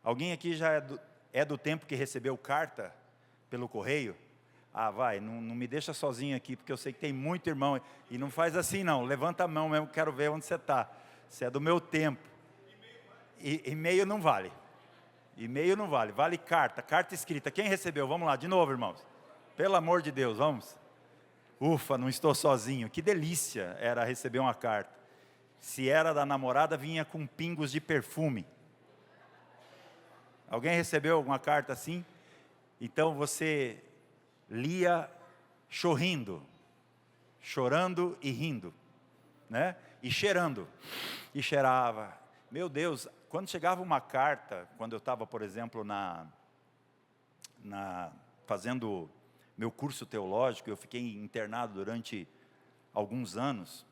Alguém aqui já é do tempo que recebeu carta pelo correio? Ah, vai, não me deixa sozinho aqui, porque eu sei que tem muito irmão. E não faz assim não, levanta a mão mesmo, quero ver onde você está. Você é do meu tempo. E-mail não vale. E-mail não vale, vale carta, carta escrita. Quem recebeu? Vamos lá, de novo, irmãos. Pelo amor de Deus, vamos. Ufa, não estou sozinho. Que delícia era receber uma carta. Se era da namorada, vinha com pingos de perfume. Alguém recebeu alguma carta assim? Então você lia chorrindo, chorando e rindo, né? E cheirando, e cheirava. Meu Deus, quando chegava uma carta, quando eu estava, por exemplo, fazendo meu curso teológico, eu fiquei internado durante alguns anos,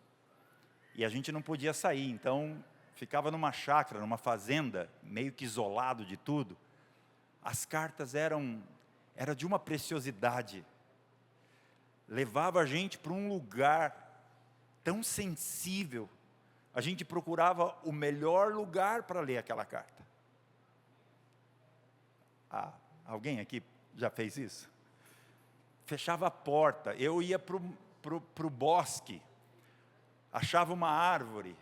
e a gente não podia sair, então ficava numa chácara, numa fazenda, meio que isolado de tudo. As cartas eram de uma preciosidade, levava a gente para um lugar tão sensível, a gente procurava o melhor lugar para ler aquela carta. Ah, alguém aqui já fez isso? Fechava a porta, eu ia para o bosque, achava uma árvore,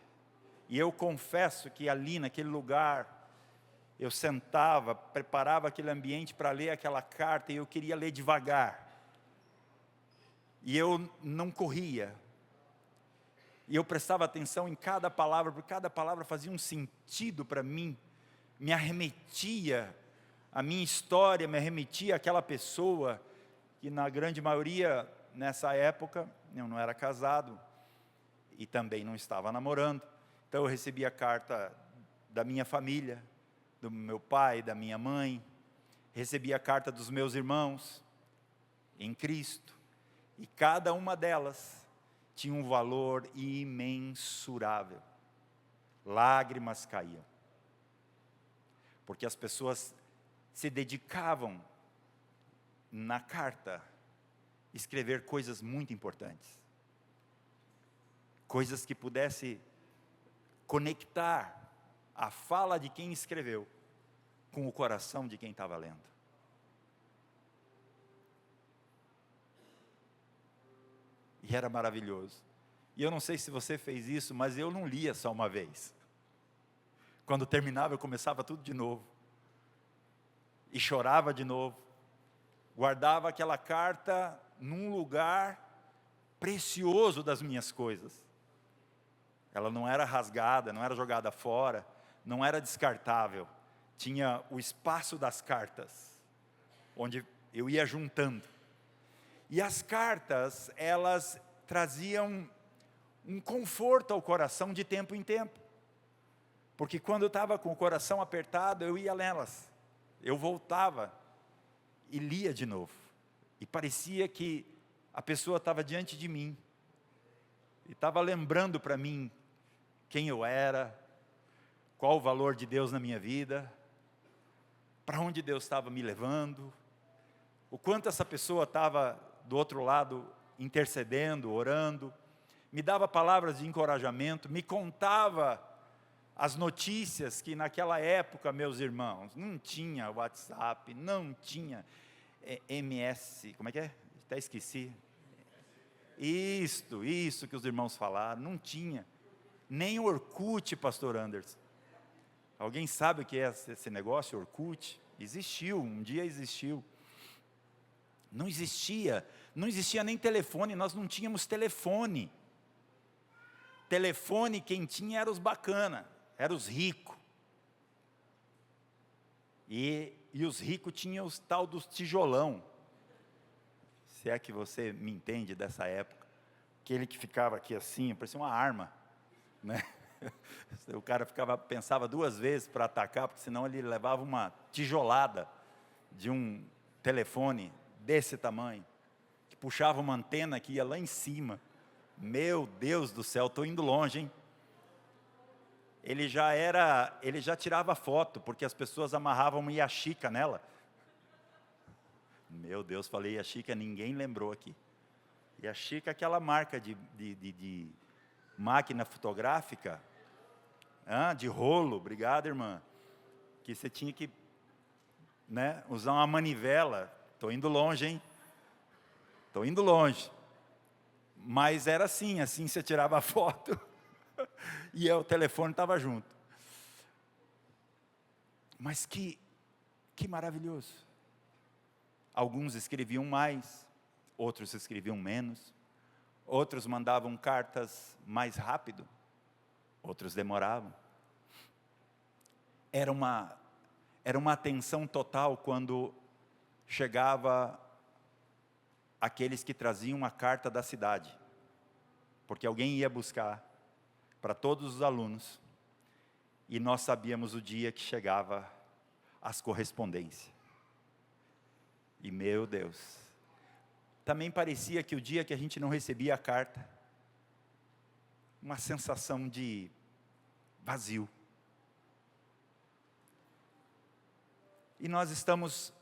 e eu confesso que ali naquele lugar, eu sentava, preparava aquele ambiente para ler aquela carta, e eu queria ler devagar, e eu não corria, e eu prestava atenção em cada palavra, porque cada palavra fazia um sentido para mim, me arremetia a minha história, me arremetia àquela pessoa, que na grande maioria, nessa época, eu não era casado, e também não estava namorando, então eu recebia a carta da minha família, do meu pai, da minha mãe, recebia a carta dos meus irmãos, em Cristo, e cada uma delas tinha um valor imensurável, lágrimas caíam, porque as pessoas se dedicavam na carta, escrever coisas muito importantes, coisas que pudesse conectar a fala de quem escreveu com o coração de quem estava lendo. E era maravilhoso. E eu não sei se você fez isso, mas eu não lia só uma vez. Quando terminava, eu começava tudo de novo. E chorava de novo. Guardava aquela carta num lugar precioso das minhas coisas. Ela não era rasgada, não era jogada fora, não era descartável. Tinha o espaço das cartas, onde eu ia juntando. E as cartas, elas traziam um conforto ao coração de tempo em tempo. Porque quando eu estava com o coração apertado, eu ia nelas. Eu voltava e lia de novo. E parecia que a pessoa estava diante de mim. E estava lembrando para mim quem eu era, qual o valor de Deus na minha vida, para onde Deus estava me levando, o quanto essa pessoa estava do outro lado intercedendo, orando, me dava palavras de encorajamento, me contava as notícias que naquela época, meus irmãos, não tinha WhatsApp, não tinha MS, como é que é? Até esqueci. Isso que os irmãos falaram, não tinha. Nem Orkut, pastor Anderson. Alguém sabe o que é esse negócio, Orkut? Existiu, um dia existiu. Não existia nem telefone, nós não tínhamos telefone. Telefone quem tinha era os bacana, eram os ricos. E os ricos tinham os tal dos tijolão. Se é que você me entende dessa época. Aquele que ficava aqui assim, parecia uma arma, né? O cara pensava duas vezes para atacar, porque senão ele levava uma tijolada de um telefone desse tamanho, que puxava uma antena que ia lá em cima. Meu Deus do céu, estou indo longe, hein? Ele já tirava foto, porque as pessoas amarravam uma Yashica nela. Meu Deus, falei Yashica, ninguém lembrou aqui. Yashica é aquela marca de máquina fotográfica, de rolo, obrigado irmã, que você tinha que né? Usar uma manivela. Estou indo longe, hein? Estou indo longe. Mas era assim você tirava a foto e o telefone estava junto. Mas que maravilhoso. Alguns escreviam mais, outros escreviam menos, outros mandavam cartas mais rápido, outros demoravam. Era uma atenção total quando chegava aqueles que traziam a carta da cidade, porque alguém ia buscar para todos os alunos, e nós sabíamos o dia que chegava as correspondências. E meu Deus, também parecia que o dia que a gente não recebia a carta, uma sensação de vazio. E nós estamos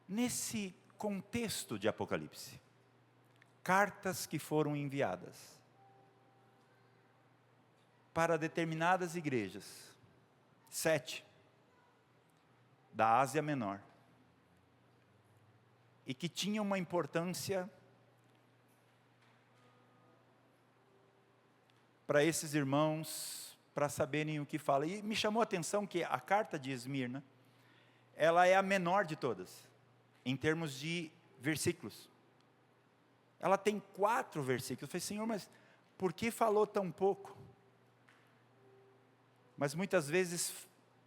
nesse contexto de Apocalipse. Cartas que foram enviadas para determinadas igrejas, 7, da Ásia Menor, e que tinham uma importância para esses irmãos, para saberem o que fala. E me chamou a atenção que a carta de Esmirna, ela é a menor de todas, em termos de versículos. Ela tem 4 versículos. Eu falei, Senhor, mas por que falou tão pouco? Mas muitas vezes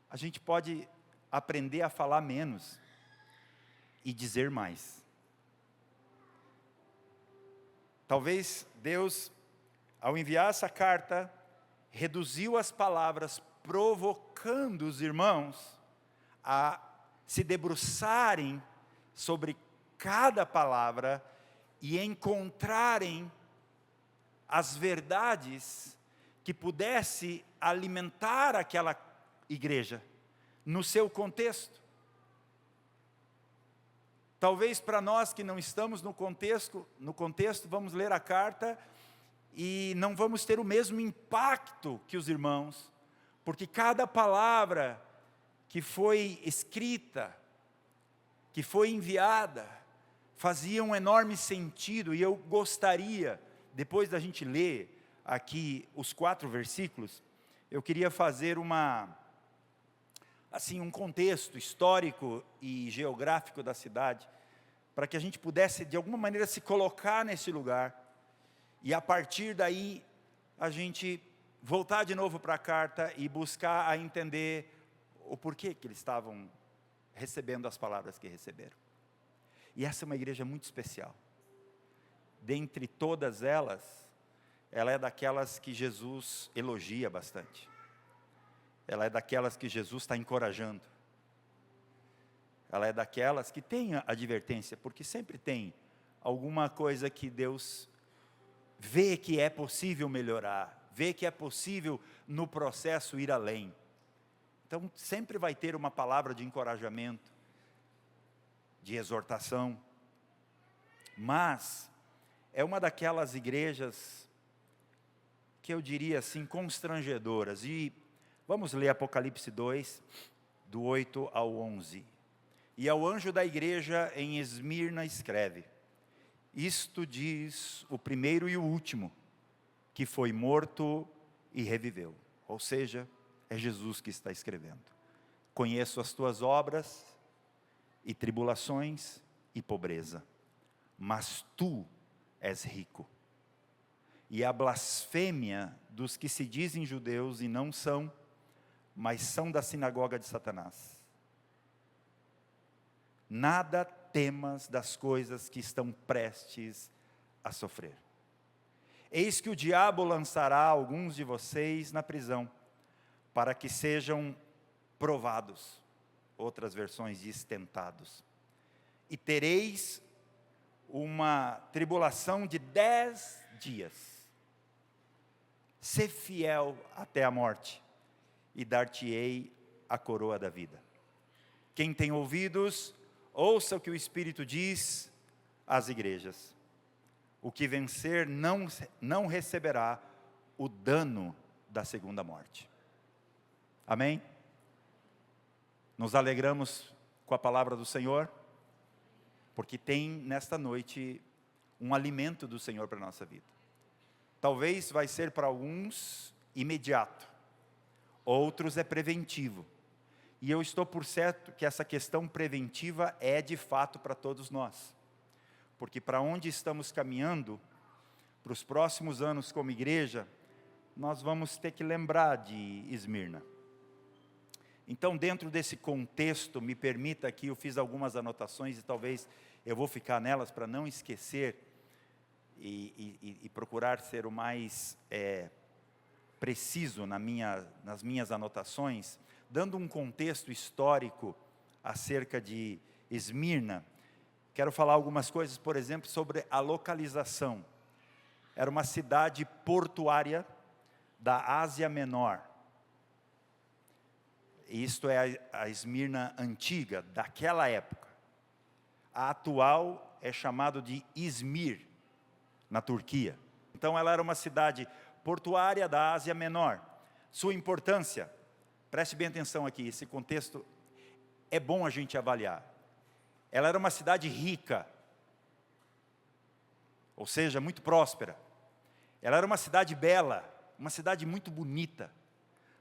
a gente pode aprender a falar menos e dizer mais. Talvez Deus, ao enviar essa carta, reduziu as palavras, provocando os irmãos a se debruçarem sobre cada palavra e encontrarem as verdades que pudesse alimentar aquela igreja no seu contexto. Talvez para nós que não estamos no contexto, vamos ler a carta e não vamos ter o mesmo impacto que os irmãos, porque cada palavra que foi escrita, que foi enviada, fazia um enorme sentido. E eu gostaria, depois da gente ler aqui os 4 versículos, eu queria fazer um contexto histórico e geográfico da cidade, para que a gente pudesse de alguma maneira se colocar nesse lugar, e a partir daí a gente voltar de novo para a carta e buscar a entender o porquê que eles estavam recebendo as palavras que receberam. E essa é uma igreja muito especial. Dentre todas elas, ela é daquelas que Jesus elogia bastante. Ela é daquelas que Jesus está encorajando. Ela é daquelas que tem a advertência, porque sempre tem alguma coisa que Deus vê que é possível melhorar, vê que é possível no processo ir além. Então sempre vai ter uma palavra de encorajamento, de exortação, mas é uma daquelas igrejas que eu diria assim, constrangedoras. E vamos ler Apocalipse 2, do 8 ao 11. E ao anjo da igreja em Esmirna escreve: isto diz o primeiro e o último, que foi morto e reviveu. Ou seja, é Jesus que está escrevendo. Conheço as tuas obras, e tribulações, e pobreza, mas tu és rico. E a blasfêmia dos que se dizem judeus e não são, mas são da sinagoga de Satanás. Nada temas das coisas que estão prestes a sofrer. Eis que o diabo lançará alguns de vocês na prisão, para que sejam provados. Outras versões diz tentados. E tereis uma tribulação de 10 dias. Sê fiel até a morte, e dar-te-ei a coroa da vida. Quem tem ouvidos, ouça o que o Espírito diz às igrejas. O que vencer não receberá o dano da segunda morte. Amém? Nos alegramos com a palavra do Senhor, porque tem nesta noite um alimento do Senhor para a nossa vida. Talvez vai ser para alguns imediato, outros é preventivo. E eu estou por certo que essa questão preventiva é de fato para todos nós. Porque para onde estamos caminhando, para os próximos anos como igreja, nós vamos ter que lembrar de Esmirna. Então, dentro desse contexto, me permita aqui, eu fiz algumas anotações e talvez eu vou ficar nelas para não esquecer e procurar ser o mais preciso nas minhas anotações, dando um contexto histórico acerca de Esmirna. Quero falar algumas coisas, por exemplo, sobre a localização. Era uma cidade portuária da Ásia Menor. Isto é a Esmirna antiga, daquela época. A atual é chamado de Izmir, na Turquia. Então ela era uma cidade portuária da Ásia Menor. Sua importância, preste bem atenção aqui, esse contexto é bom a gente avaliar. Ela era uma cidade rica, ou seja, muito próspera. Ela era uma cidade bela, uma cidade muito bonita.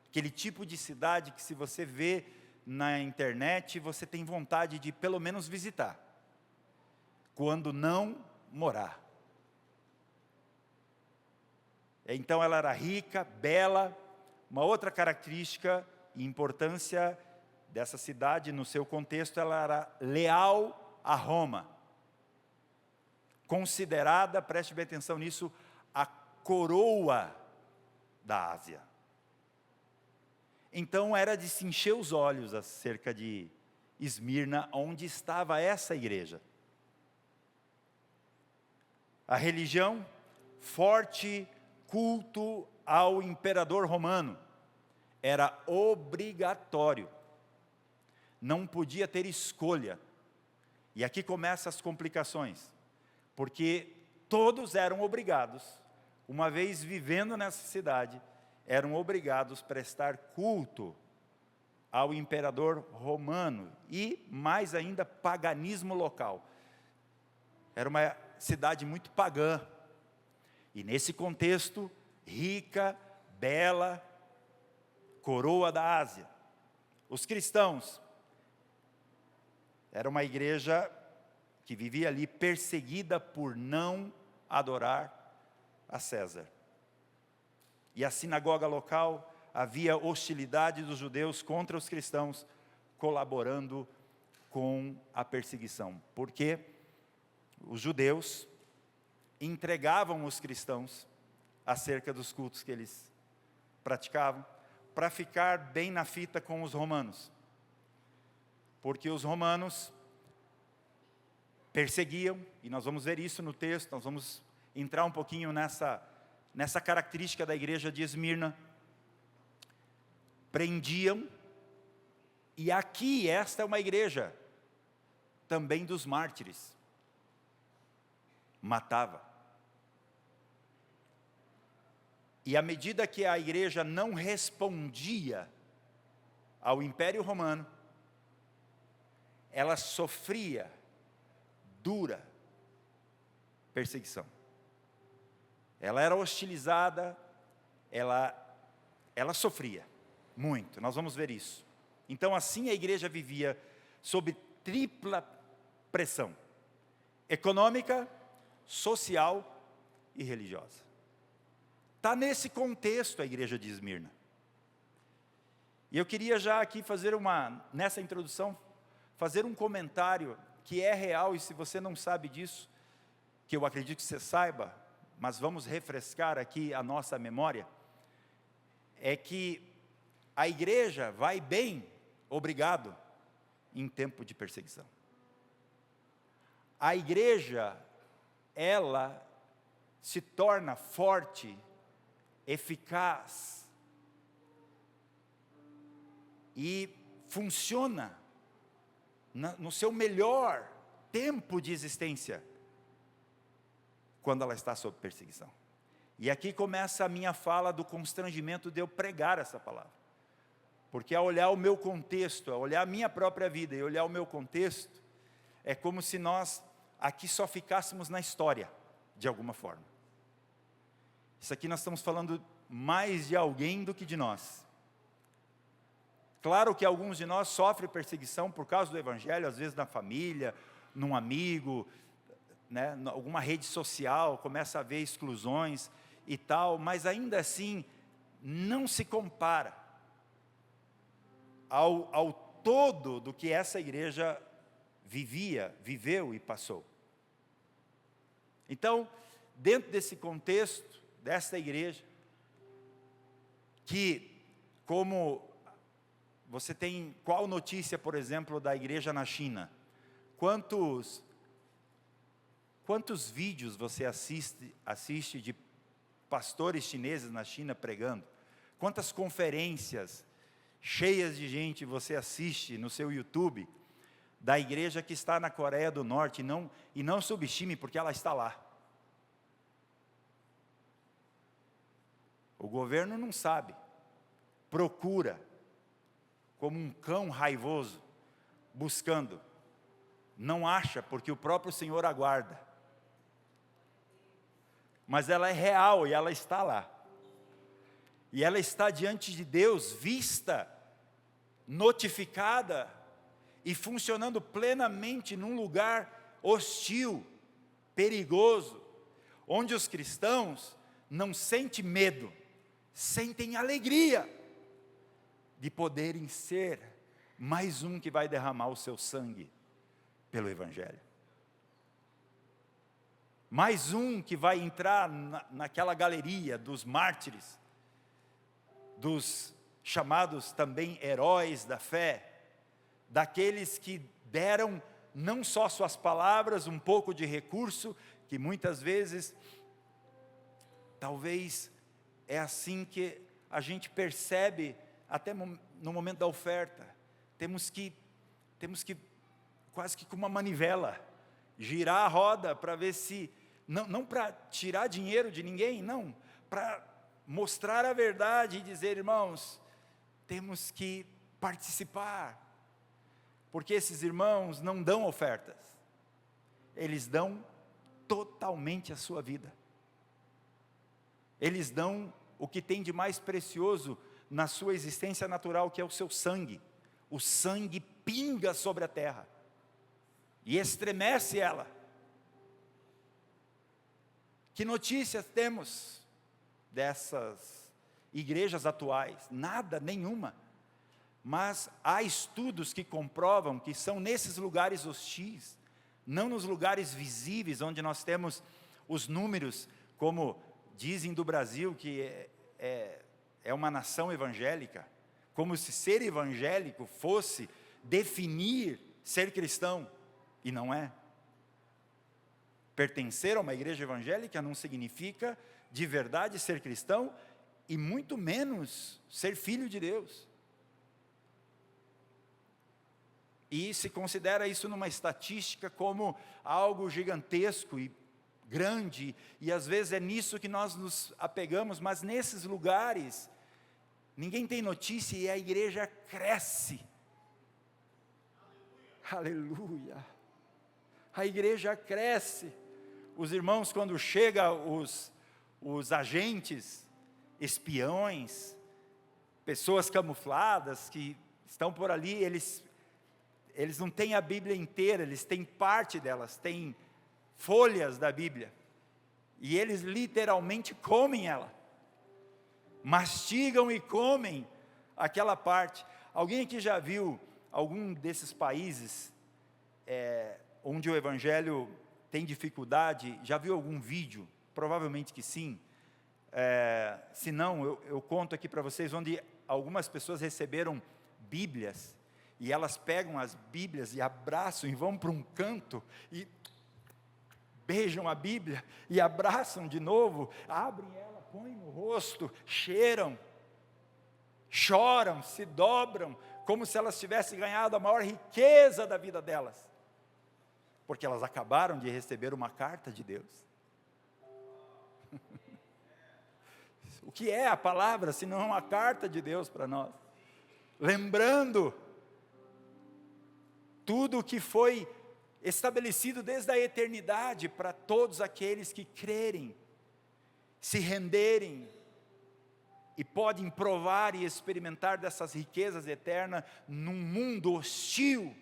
Aquele tipo de cidade que se você vê na internet, você tem vontade de pelo menos visitar. Quando não, morar. Então ela era rica, bela. Uma outra característica e importância dessa cidade, no seu contexto, ela era leal a Roma. Considerada, preste bem atenção nisso, a coroa da Ásia. Então era de se encher os olhos acerca de Esmirna, onde estava essa igreja. A religião, forte culto ao imperador romano, era obrigatório. Não podia ter escolha. E aqui começam as complicações, porque todos eram obrigados, uma vez vivendo nessa cidade, eram obrigados a prestar culto ao imperador romano e, mais ainda, paganismo local. Era uma cidade muito pagã. E nesse contexto, rica, bela, coroa da Ásia. Os cristãos, era uma igreja que vivia ali perseguida por não adorar a César. E a sinagoga local, havia hostilidade dos judeus contra os cristãos, colaborando com a perseguição. Porque os judeus entregavam os cristãos acerca dos cultos que eles praticavam, para ficar bem na fita com os romanos. Porque os romanos perseguiam, e nós vamos ver isso no texto, nós vamos entrar um pouquinho nessa característica da igreja de Esmirna. Prendiam, e aqui esta é uma igreja também dos mártires. Matava. E à medida que a igreja não respondia ao Império Romano, ela sofria dura perseguição. Ela era hostilizada, ela sofria muito, nós vamos ver isso. Então assim a igreja vivia sob tripla pressão: econômica, social e religiosa. Está nesse contexto a igreja de Esmirna. E eu queria já aqui nessa introdução, fazer um comentário que é real, e se você não sabe disso, que eu acredito que você saiba, mas vamos refrescar aqui a nossa memória, é que a igreja vai bem, obrigado, em tempo de perseguição. A igreja, ela se torna forte, eficaz e funciona no seu melhor tempo de existência quando ela está sob perseguição. E aqui começa a minha fala do constrangimento de eu pregar essa palavra, Porque ao olhar o meu contexto, ao olhar a minha própria vida e olhar o meu contexto, é como se nós aqui só ficássemos na história, de alguma forma. Isso aqui nós estamos falando mais de alguém do que de nós. Claro que alguns de nós sofrem perseguição por causa do Evangelho, às vezes na família, num amigo, né, alguma rede social, começa a haver exclusões e tal, mas ainda assim, não se compara ao todo do que essa igreja viveu e passou. Então, dentro desse contexto, desta igreja, que como você tem, qual notícia, por exemplo, da igreja na China? Quantos vídeos você assiste de pastores chineses na China pregando? Quantas conferências cheias de gente você assiste no seu YouTube da igreja que está na Coreia do Norte, e não subestime, porque ela está lá. O governo não sabe, procura, como um cão raivoso, buscando, não acha, porque o próprio Senhor aguarda. Mas ela é real e ela está lá. E ela está diante de Deus, vista, notificada e funcionando plenamente num lugar hostil, perigoso, onde os cristãos não sentem medo, sentem alegria de poderem ser mais um que vai derramar o seu sangue pelo Evangelho. Mais um que vai entrar naquela galeria dos mártires, dos chamados também heróis da fé, daqueles que deram não só suas palavras, um pouco de recurso, que muitas vezes, talvez é assim que a gente percebe, até no momento da oferta, temos que quase que com uma manivela, girar a roda para ver se, não para tirar dinheiro de ninguém, não, para mostrar a verdade e dizer, irmãos, temos que participar, porque esses irmãos não dão ofertas, eles dão totalmente a sua vida, eles dão o que tem de mais precioso na sua existência natural, que é o seu sangue. O sangue pinga sobre a terra e estremece ela. Que notícias temos dessas igrejas atuais? Nada, nenhuma. Mas há estudos que comprovam que são nesses lugares hostis, não nos lugares visíveis, onde nós temos os números, como dizem do Brasil, que é uma nação evangélica, como se ser evangélico fosse definir ser cristão, e não é. Pertencer a uma igreja evangélica não significa de verdade ser cristão, e muito menos ser filho de Deus. E se considera isso numa estatística como algo gigantesco e grande, e às vezes é nisso que nós nos apegamos, mas nesses lugares, ninguém tem notícia e a igreja cresce. Aleluia. A igreja cresce. Os irmãos, quando chegam os agentes, espiões, pessoas camufladas que estão por ali, eles não têm a Bíblia inteira, eles têm parte delas, têm folhas da Bíblia, e eles literalmente comem ela, mastigam e comem aquela parte. Alguém aqui já viu algum desses países onde o Evangelho tem dificuldade? Já viu algum vídeo? Provavelmente que sim. Se não, eu conto aqui para vocês, onde algumas pessoas receberam Bíblias, e elas pegam as Bíblias e abraçam e vão para um canto e beijam a Bíblia e abraçam de novo, abrem ela, põem no rosto, cheiram, choram, se dobram, como se elas tivessem ganhado a maior riqueza da vida delas, porque elas acabaram de receber uma carta de Deus. O que é a palavra, se não uma carta de Deus para nós? lembrando tudo o que foi estabelecido desde a eternidade para todos aqueles que crerem, se renderem, e podem provar e experimentar dessas riquezas eternas num mundo hostil,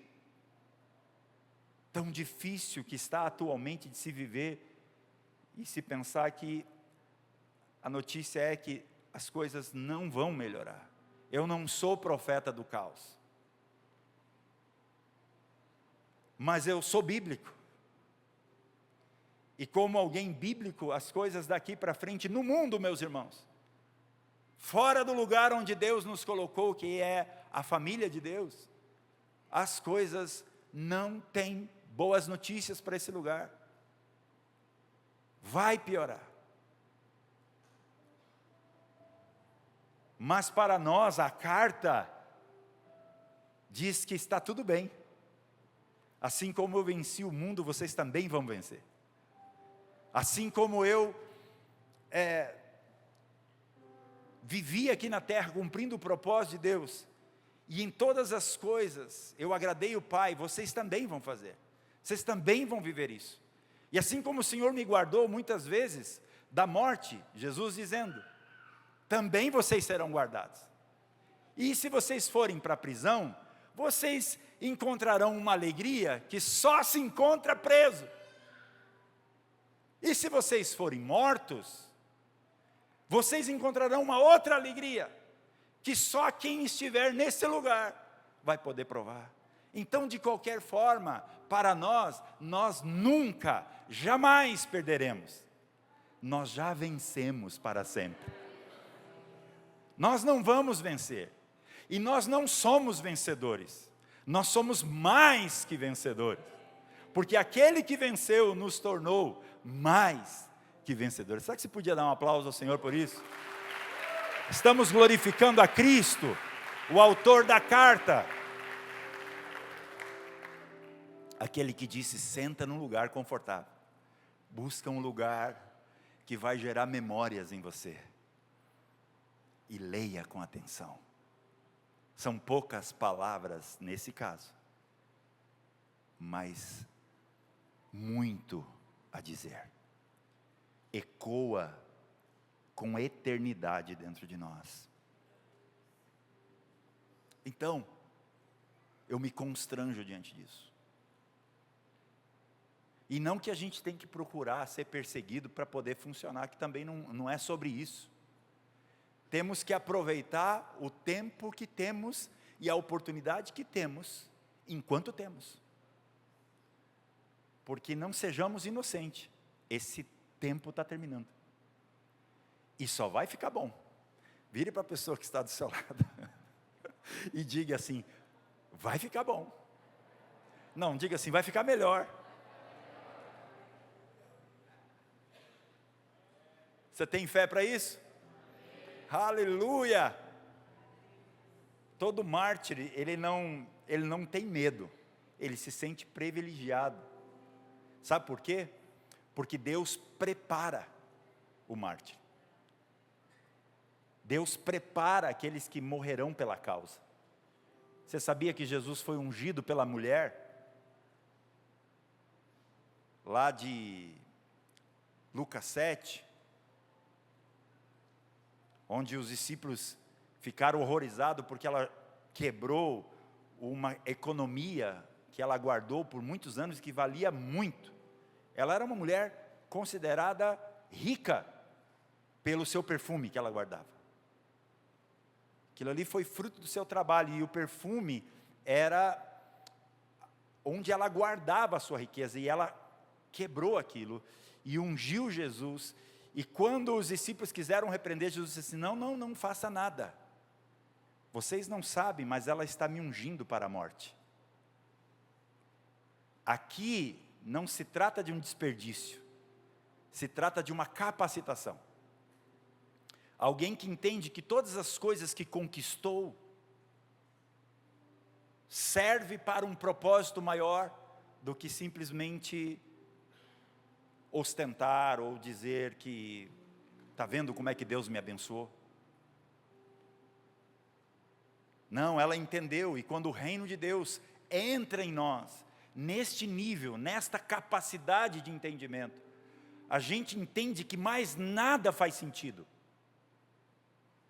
tão difícil que está atualmente de se viver, e se pensar que a notícia é que as coisas não vão melhorar. Eu não sou profeta do caos, mas eu sou bíblico, e como alguém bíblico, as coisas daqui para frente no mundo, meus irmãos, fora do lugar onde Deus nos colocou, que é a família de Deus, as coisas não têm boas notícias para esse lugar. Vai piorar. Mas para nós a carta diz que está tudo bem. Assim como eu venci o mundo, vocês também vão vencer. Assim como eu vivi aqui na terra cumprindo o propósito de Deus, e em todas as coisas eu agradei o Pai, vocês também vão fazer. Vocês também vão viver isso. E assim como o Senhor me guardou muitas vezes da morte, Jesus dizendo, também vocês serão guardados. E se vocês forem para a prisão, vocês encontrarão uma alegria que só se encontra preso. E se vocês forem mortos, vocês encontrarão uma outra alegria, que só quem estiver nesse lugar vai poder provar. Então, de qualquer forma, para nós nunca, jamais perderemos. Nós já vencemos para sempre. Nós não vamos vencer. E nós não somos vencedores. Nós somos mais que vencedores. Porque aquele que venceu nos tornou mais que vencedores. Será que você podia dar um aplauso ao Senhor por isso? Estamos glorificando a Cristo, o autor da carta. Aquele que disse, senta num lugar confortável. Busca um lugar que vai gerar memórias em você. E leia com atenção. São poucas palavras nesse caso, mas muito a dizer. Ecoa com eternidade dentro de nós. Então, eu me constranjo diante disso. E não que a gente tem que procurar ser perseguido para poder funcionar, que também não é sobre isso. Temos que aproveitar o tempo que temos e a oportunidade que temos, enquanto temos. Porque não sejamos inocentes, esse tempo está terminando. E só vai ficar bom. Vire para a pessoa que está do seu lado e diga assim, vai ficar bom. Não, diga assim, vai ficar melhor. Você tem fé para isso? Aleluia! Todo mártir, ele não tem medo, ele se sente privilegiado. Sabe por quê? Porque Deus prepara o mártir. Deus prepara aqueles que morrerão pela causa. Você sabia que Jesus foi ungido pela mulher? Lá de Lucas 7, onde os discípulos ficaram horrorizados porque ela quebrou uma economia que ela guardou por muitos anos, que valia muito. Ela era uma mulher considerada rica pelo seu perfume que ela guardava. Aquilo ali foi fruto do seu trabalho, e o perfume era onde ela guardava a sua riqueza, e ela quebrou aquilo e ungiu Jesus. E quando os discípulos quiseram repreender, Jesus disse assim, não faça nada. Vocês não sabem, mas ela está me ungindo para a morte. Aqui não se trata de um desperdício, se trata de uma capacitação. Alguém que entende que todas as coisas que conquistou serve para um propósito maior do que simplesmente ostentar ou dizer que está vendo como é que Deus me abençoou. Não, ela entendeu, e quando o reino de Deus entra em nós, neste nível, nesta capacidade de entendimento, a gente entende que mais nada faz sentido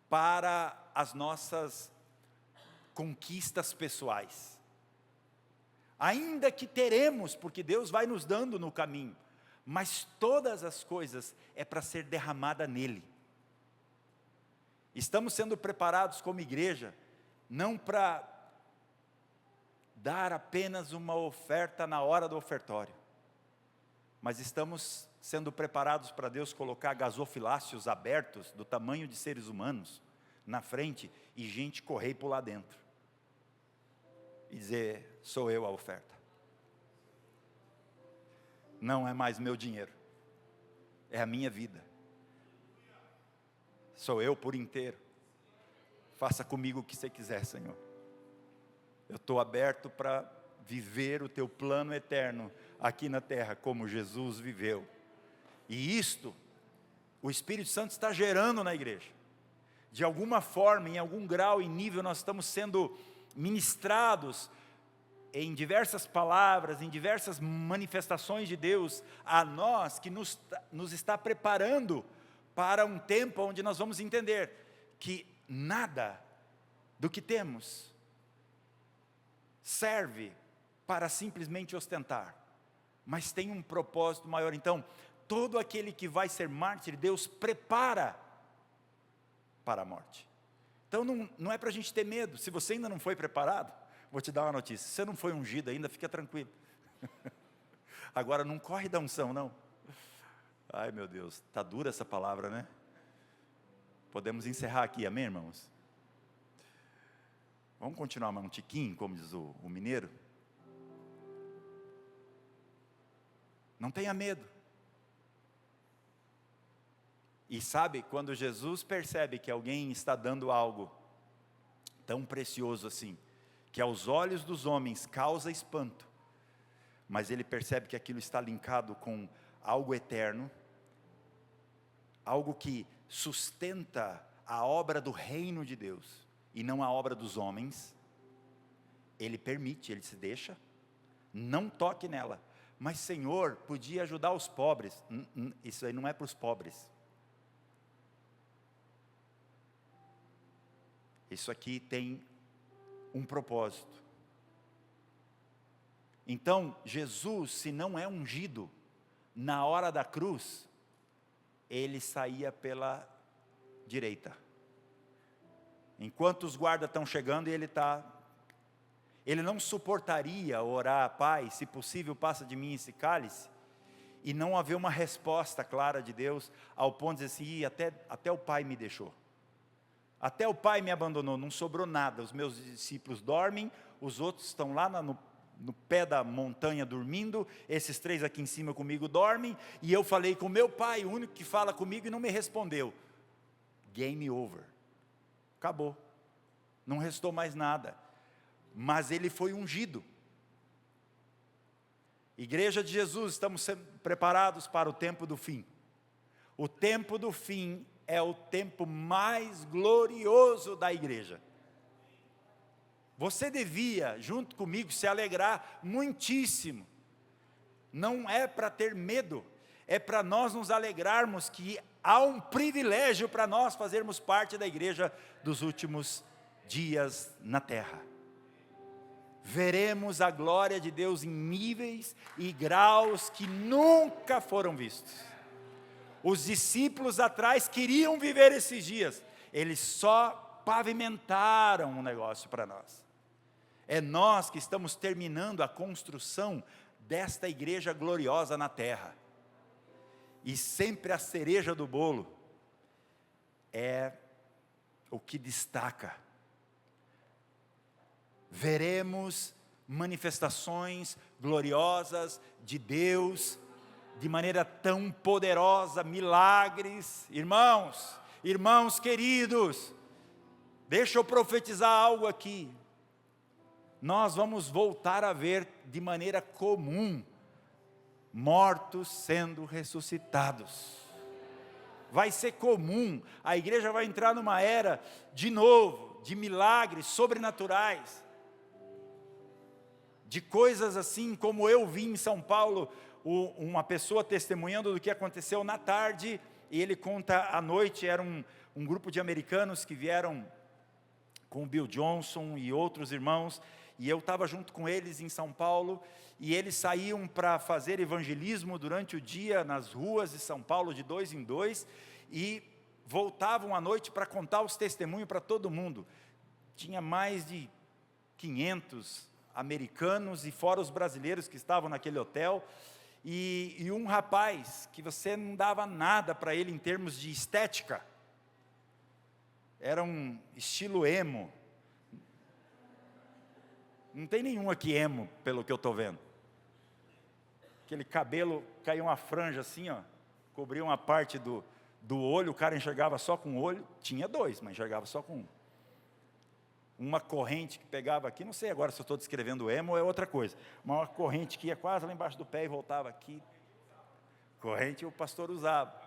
para as nossas conquistas pessoais. Ainda que teremos, porque Deus vai nos dando no caminho, mas todas as coisas é para ser derramada nele. Estamos sendo preparados como igreja, não para dar apenas uma oferta na hora do ofertório, mas estamos sendo preparados para Deus colocar gasofiláceos abertos, do tamanho de seres humanos, na frente, e gente correr e pular dentro, e dizer, sou eu a oferta. Não é mais meu dinheiro, é a minha vida, sou eu por inteiro, faça comigo o que você quiser, Senhor. Eu estou aberto para viver o teu plano eterno aqui na terra, como Jesus viveu. E isto, o Espírito Santo está gerando na igreja. De alguma forma, em algum grau e nível, nós estamos sendo ministrados em diversas palavras, em diversas manifestações de Deus, a nós, que nos está preparando para um tempo onde nós vamos entender que nada do que temos serve para simplesmente ostentar, mas tem um propósito maior. Então, todo aquele que vai ser mártir, Deus prepara para a morte. Então não é para a gente ter medo. Se você ainda não foi preparado, vou te dar uma notícia, se você não foi ungido ainda, fica tranquilo. Agora não corre da unção, não. Ai meu Deus, está dura essa palavra, né? Podemos encerrar aqui, amém, irmãos? Vamos continuar mais um tiquinho, como diz o mineiro? Não tenha medo. E sabe, quando Jesus percebe que alguém está dando algo tão precioso assim, que aos olhos dos homens causa espanto, mas ele percebe que aquilo está linkado com algo eterno, algo que sustenta a obra do reino de Deus, e não a obra dos homens, ele permite, ele se deixa, não toque nela. Mas Senhor, podia ajudar os pobres. Isso aí não é para os pobres. Isso aqui tem um propósito. Então, Jesus, se não é ungido, na hora da cruz, ele saía pela direita. Enquanto os guardas estão chegando e ele não suportaria orar, Pai, se possível passa de mim esse cálice, e não haver uma resposta clara de Deus, ao ponto de dizer assim, até o Pai me deixou. Até o Pai me abandonou, não sobrou nada, os meus discípulos dormem, os outros estão lá no pé da montanha dormindo, esses 3 aqui em cima comigo dormem, e eu falei com meu Pai, o único que fala comigo e não me respondeu. Game over, acabou, não restou mais nada, mas ele foi ungido. Igreja de Jesus, estamos sendo preparados para o tempo do fim. O tempo do fim é o tempo mais glorioso da igreja. Você devia, junto comigo, se alegrar muitíssimo. Não é para ter medo, é para nós nos alegrarmos que há um privilégio para nós fazermos parte da igreja dos últimos dias na terra. Veremos a glória de Deus em níveis e graus que nunca foram vistos. Os discípulos atrás queriam viver esses dias, eles só pavimentaram um negócio para nós. É nós que estamos terminando a construção desta igreja gloriosa na terra. E sempre a cereja do bolo é o que destaca. Veremos manifestações gloriosas de Deus, de maneira tão poderosa, milagres. Irmãos queridos, deixa eu profetizar algo aqui. Nós vamos voltar a ver de maneira comum, mortos sendo ressuscitados. Vai ser comum, a igreja vai entrar numa era, de novo, de milagres sobrenaturais, de coisas assim como eu vi em São Paulo, uma pessoa testemunhando do que aconteceu na tarde, e ele conta à noite. Era um grupo de americanos que vieram com o Bill Johnson e outros irmãos, e eu estava junto com eles em São Paulo, e eles saíam para fazer evangelismo durante o dia nas ruas de São Paulo, de 2 em 2, e voltavam à noite para contar os testemunhos para todo mundo. Tinha mais de 500 americanos, e fora os brasileiros que estavam naquele hotel, e um rapaz que você não dava nada para ele em termos de estética, era um estilo emo. Não tem nenhum aqui emo, pelo que eu estou vendo. Aquele cabelo, caía uma franja assim, ó, cobria uma parte do olho, o cara enxergava só com o olho. Tinha 2, mas enxergava só com um. Uma corrente que pegava aqui, não sei agora se eu estou descrevendo emo ou é outra coisa, uma corrente que ia quase lá embaixo do pé e voltava aqui. Corrente o pastor usava.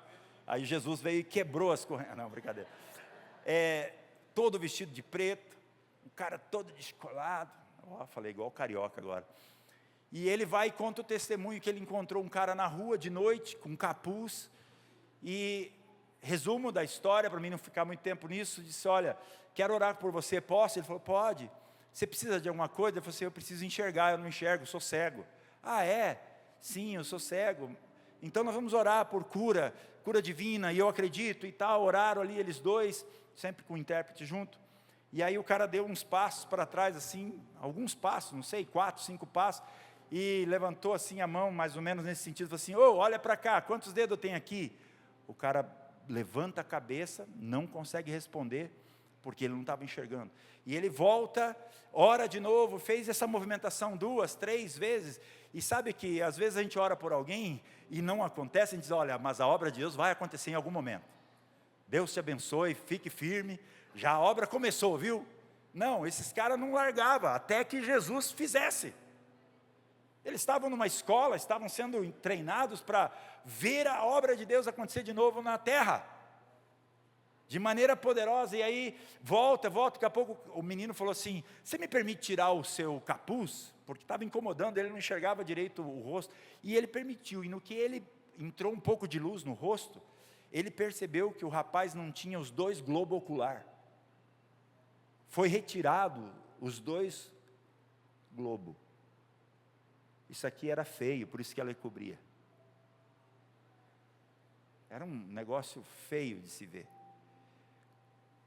Aí Jesus veio e quebrou as correntes. Não, brincadeira. Todo vestido de preto, o cara todo descolado. Falei igual carioca agora. E ele vai e conta o testemunho que ele encontrou um cara na rua de noite, com capuz. E resumo da história, para mim não ficar muito tempo nisso, disse: olha, quero orar por você, posso? Ele falou: pode. Você precisa de alguma coisa? Ele falou assim: eu preciso enxergar, eu não enxergo, sou cego. Ah, é? Sim, eu sou cego. Então nós vamos orar por cura divina, e eu acredito e tal. Oraram ali eles dois, sempre com o intérprete junto. E aí o cara deu uns passos para trás, assim, alguns passos, não sei, 4, 5 passos, e levantou assim a mão, mais ou menos nesse sentido, falou assim: olha para cá, quantos dedos eu tenho aqui? O cara levanta a cabeça, não consegue responder, porque ele não estava enxergando. E ele volta, ora de novo, fez essa movimentação 2, 3 vezes, e sabe que às vezes a gente ora por alguém, e não acontece, a gente diz: olha, mas a obra de Deus vai acontecer em algum momento. Deus te abençoe, fique firme, já a obra começou, viu? Não, esses caras não largavam, até que Jesus fizesse. Eles estavam numa escola, estavam sendo treinados para ver a obra de Deus acontecer de novo na terra, de maneira poderosa. E aí, volta, daqui a pouco o menino falou assim: você me permite tirar o seu capuz? Porque estava incomodando, ele não enxergava direito o rosto, e ele permitiu. E no que ele entrou um pouco de luz no rosto, ele percebeu que o rapaz não tinha os 2 globos oculares. Foi retirado os 2 globos. Isso aqui era feio, por isso que ela cobria. Era um negócio feio de se ver.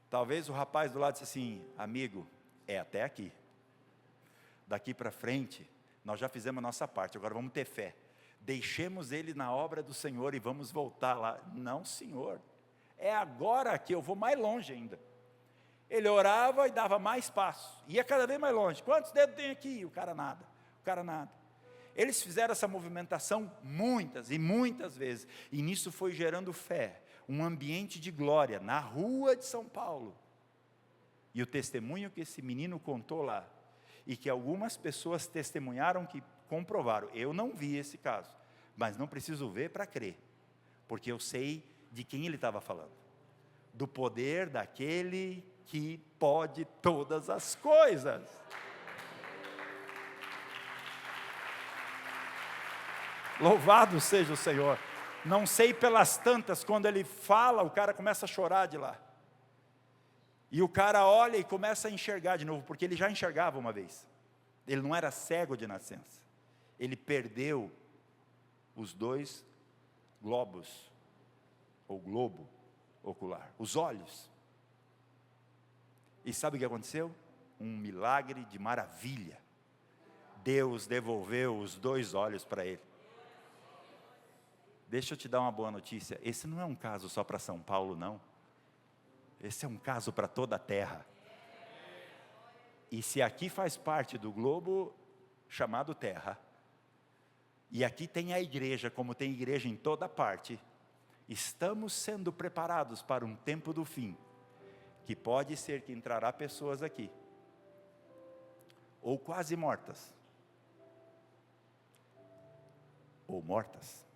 Talvez o rapaz do lado disse assim: amigo, é até aqui. Daqui para frente, nós já fizemos a nossa parte, agora vamos ter fé. Deixemos ele na obra do Senhor e vamos voltar lá. Não, Senhor, é agora que eu vou mais longe ainda. Ele orava e dava mais passos, ia cada vez mais longe. Quantos dedos tem aqui? O cara nada. Eles fizeram essa movimentação muitas e muitas vezes, e nisso foi gerando fé, um ambiente de glória, na rua de São Paulo. E o testemunho que esse menino contou lá, e que algumas pessoas testemunharam, que comprovaram. Eu não vi esse caso, mas não preciso ver para crer, porque eu sei de quem ele estava falando, do poder daquele que pode todas as coisas. Louvado seja o Senhor. Não sei pelas tantas, quando ele fala, o cara começa a chorar de lá. E o cara olha e começa a enxergar de novo, porque ele já enxergava uma vez. Ele não era cego de nascença. Ele perdeu os 2 globos, ou globo ocular, os olhos. E sabe o que aconteceu? Um milagre de maravilha. Deus devolveu os 2 olhos para ele. Deixa eu te dar uma boa notícia. Esse não é um caso só para São Paulo, não. Esse é um caso para toda a terra. E se aqui faz parte do globo chamado terra, e aqui tem a igreja, como tem igreja em toda parte, estamos sendo preparados para um tempo do fim, que pode ser que entrará pessoas aqui, ou quase mortas, ou mortas.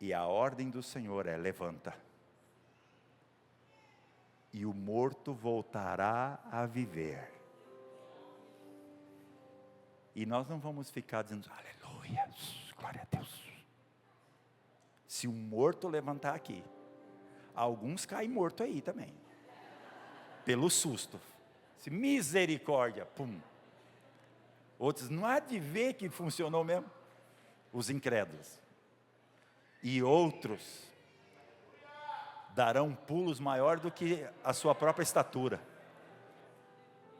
E a ordem do Senhor é: levanta. e o morto voltará a viver. E nós não vamos ficar dizendo, aleluia, glória a Deus. Se o morto levantar aqui, alguns caem morto aí também, pelo susto. Se misericórdia, pum. Outros, não há de ver que funcionou mesmo. Os incrédulos. E outros darão pulos maior do que a sua própria estatura.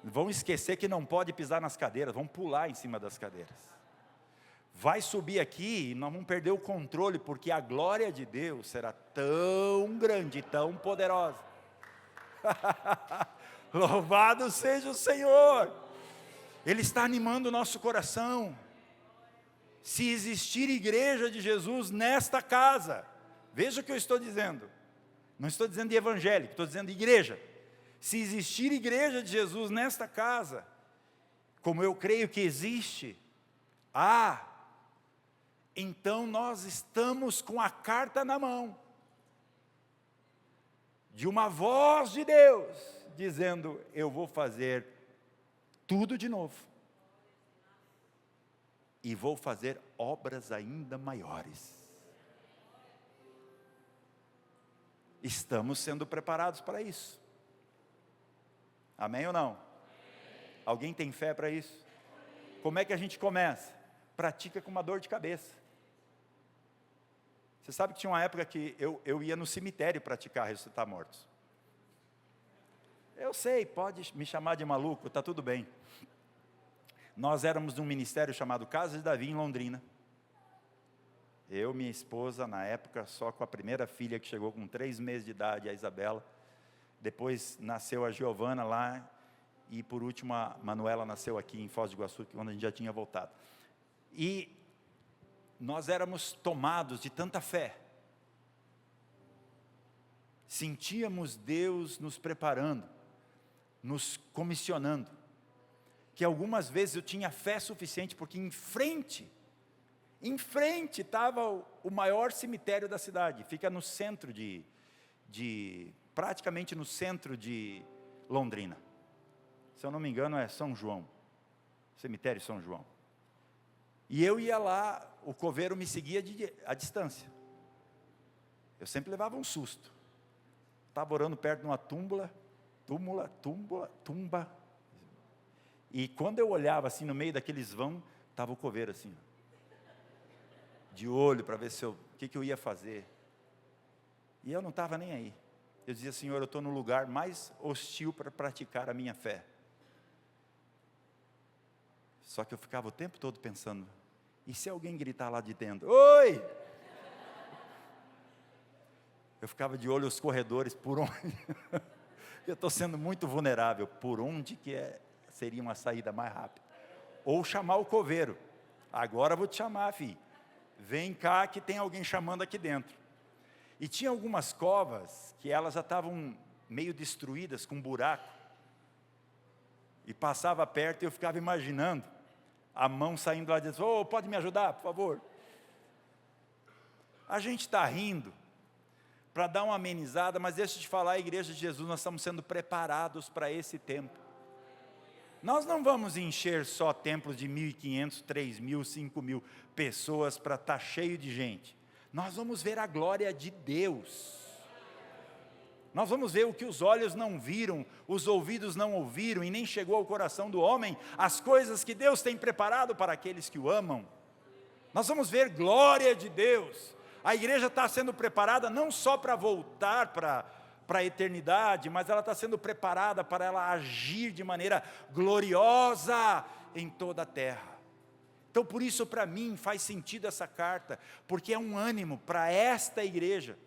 Vão esquecer que não pode pisar nas cadeiras, vão pular em cima das cadeiras. Vai subir aqui e nós vamos perder o controle, porque a glória de Deus será tão grande, tão poderosa. Louvado seja o Senhor. Ele está animando o nosso coração. Se existir igreja de Jesus nesta casa, veja o que eu estou dizendo. Não estou dizendo de evangélico, estou dizendo de igreja. Se existir igreja de Jesus nesta casa, como eu creio que existe, então nós estamos com a carta na mão, de uma voz de Deus, dizendo, eu vou fazer tudo de novo, e vou fazer obras ainda maiores. Estamos sendo preparados para isso. Amém ou não? Alguém tem fé para isso? Como é que a gente começa? Pratica com uma dor de cabeça. Você sabe que tinha uma época que eu ia no cemitério praticar ressuscitar mortos. Eu sei, pode me chamar de maluco, está tudo bem. Nós éramos de um ministério chamado Casa de Davi em Londrina. Eu, minha esposa, na época, só com a primeira filha que chegou com 3 meses de idade, a Isabela. Depois nasceu a Giovana lá, e por último a Manuela nasceu aqui em Foz do Iguaçu, quando a gente já tinha voltado. E nós éramos tomados de tanta fé. Sentíamos Deus nos preparando, nos comissionando. Que algumas vezes eu tinha fé suficiente, porque em frente estava o maior cemitério da cidade. Fica no centro praticamente no centro de Londrina. Se eu não me engano é São João, cemitério São João. E eu ia lá, o coveiro me seguia à distância. Eu sempre levava um susto. Estava orando perto de uma tumba. E quando eu olhava assim no meio daqueles vão, estava o coveiro assim, de olho para ver o que eu ia fazer. E eu não estava nem aí. Eu dizia, Senhor, eu estou no lugar mais hostil para praticar a minha fé. Só que eu ficava o tempo todo pensando, e se alguém gritar lá de dentro, oi! Eu ficava de olho os corredores, por onde, eu estou sendo muito vulnerável, por onde que seria uma saída mais rápida. Ou chamar o coveiro, agora eu vou te chamar, filho, vem cá que tem alguém chamando aqui dentro. E tinha algumas covas que elas já estavam meio destruídas, com buraco. E passava perto e eu ficava imaginando a mão saindo lá dizendo, pode me ajudar, por favor? A gente está rindo para dar uma amenizada, mas deixa eu te falar, a igreja de Jesus, nós estamos sendo preparados para esse tempo. Nós não vamos encher só templos de 1.500, 3.000, 5.000 pessoas para estar cheio de gente. Nós vamos ver a glória de Deus. Nós vamos ver o que os olhos não viram, os ouvidos não ouviram e nem chegou ao coração do homem, as coisas que Deus tem preparado para aqueles que o amam. Nós vamos ver glória de Deus. A igreja está sendo preparada não só para voltar para a eternidade, mas ela está sendo preparada para ela agir de maneira gloriosa em toda a terra. Então por isso para mim faz sentido essa carta, porque é um ânimo para esta igreja,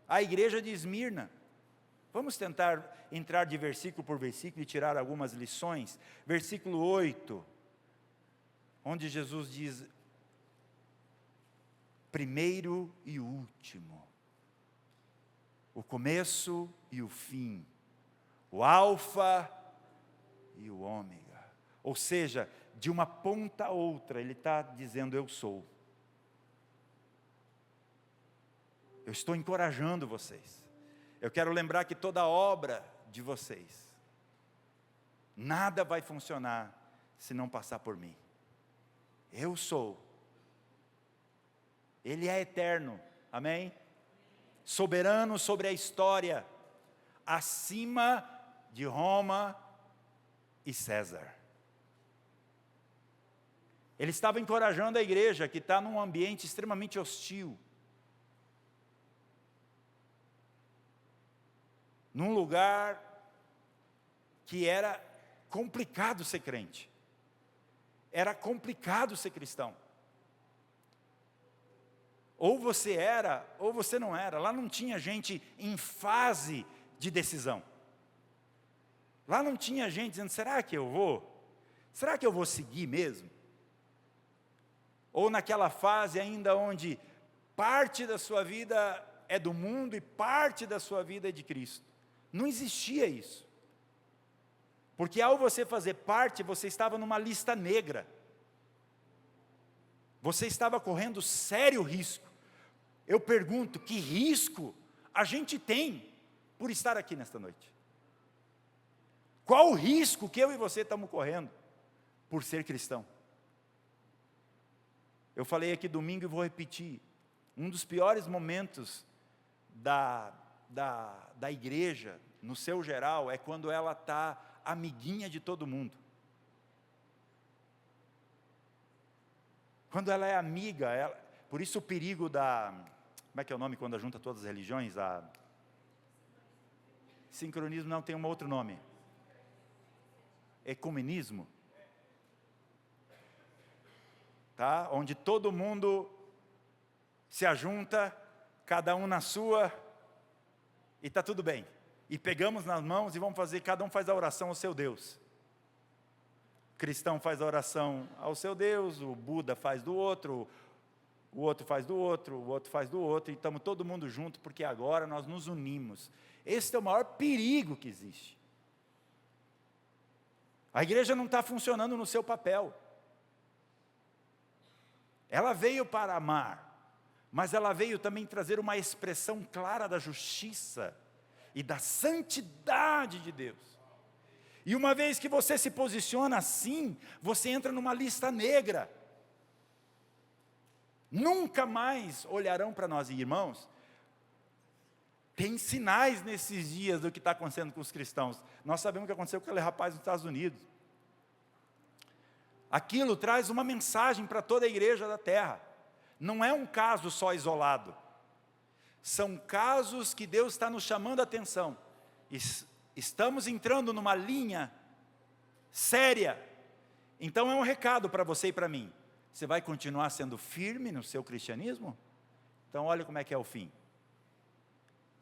a igreja de Esmirna. Vamos tentar entrar de versículo por versículo e tirar algumas lições. Versículo 8, onde Jesus diz, primeiro e último, o começo e o fim, o alfa e o ômega. Ou seja, de uma ponta a outra, ele está dizendo, eu sou. Eu estou encorajando vocês. Eu quero lembrar que toda obra de vocês, nada vai funcionar se não passar por mim. Eu sou. Ele é eterno, amém? Soberano sobre a história, acima de Roma e César. Ele estava encorajando a igreja que está num ambiente extremamente hostil. Num lugar que era complicado ser crente. Era complicado ser cristão. Ou você era, ou você não era. Lá não tinha gente em fase de decisão. Lá não tinha gente dizendo, será que eu vou? Será que eu vou seguir mesmo? Ou naquela fase ainda onde parte da sua vida é do mundo e parte da sua vida é de Cristo. Não existia isso. Porque ao você fazer parte, você estava numa lista negra. Você estava correndo sério risco. Eu pergunto, que risco a gente tem por estar aqui nesta noite? Qual o risco que eu e você estamos correndo por ser cristão? Eu falei aqui domingo e vou repetir. Um dos piores momentos da igreja, no seu geral, é quando ela está amiguinha de todo mundo. Quando ela é amiga, por isso o perigo da... Como é que é o nome quando junta todas as religiões? Sincronismo não, tem um outro nome. Ecumenismo. Tá? Onde todo mundo se ajunta, cada um na sua, e está tudo bem. E pegamos nas mãos e vamos fazer, cada um faz a oração ao seu Deus. O cristão faz a oração ao seu Deus, o Buda faz do outro, o outro faz do outro, o outro faz do outro, e estamos todo mundo junto, porque agora nós nos unimos. Esse é o maior perigo que existe. A igreja não está funcionando no seu papel. Ela veio para amar, mas ela veio também trazer uma expressão clara da justiça e da santidade de Deus. E uma vez que você se posiciona assim, você entra numa lista negra. Nunca mais olharão para nós, irmãos. Tem sinais nesses dias do que está acontecendo com os cristãos. Nós sabemos o que aconteceu com aquele rapaz nos Estados Unidos. Aquilo traz uma mensagem para toda a igreja da terra. Não é um caso só isolado. São casos que Deus está nos chamando a atenção. Estamos entrando numa linha séria. Então é um recado para você e para mim. Você vai continuar sendo firme no seu cristianismo? Então olha como é que é o fim.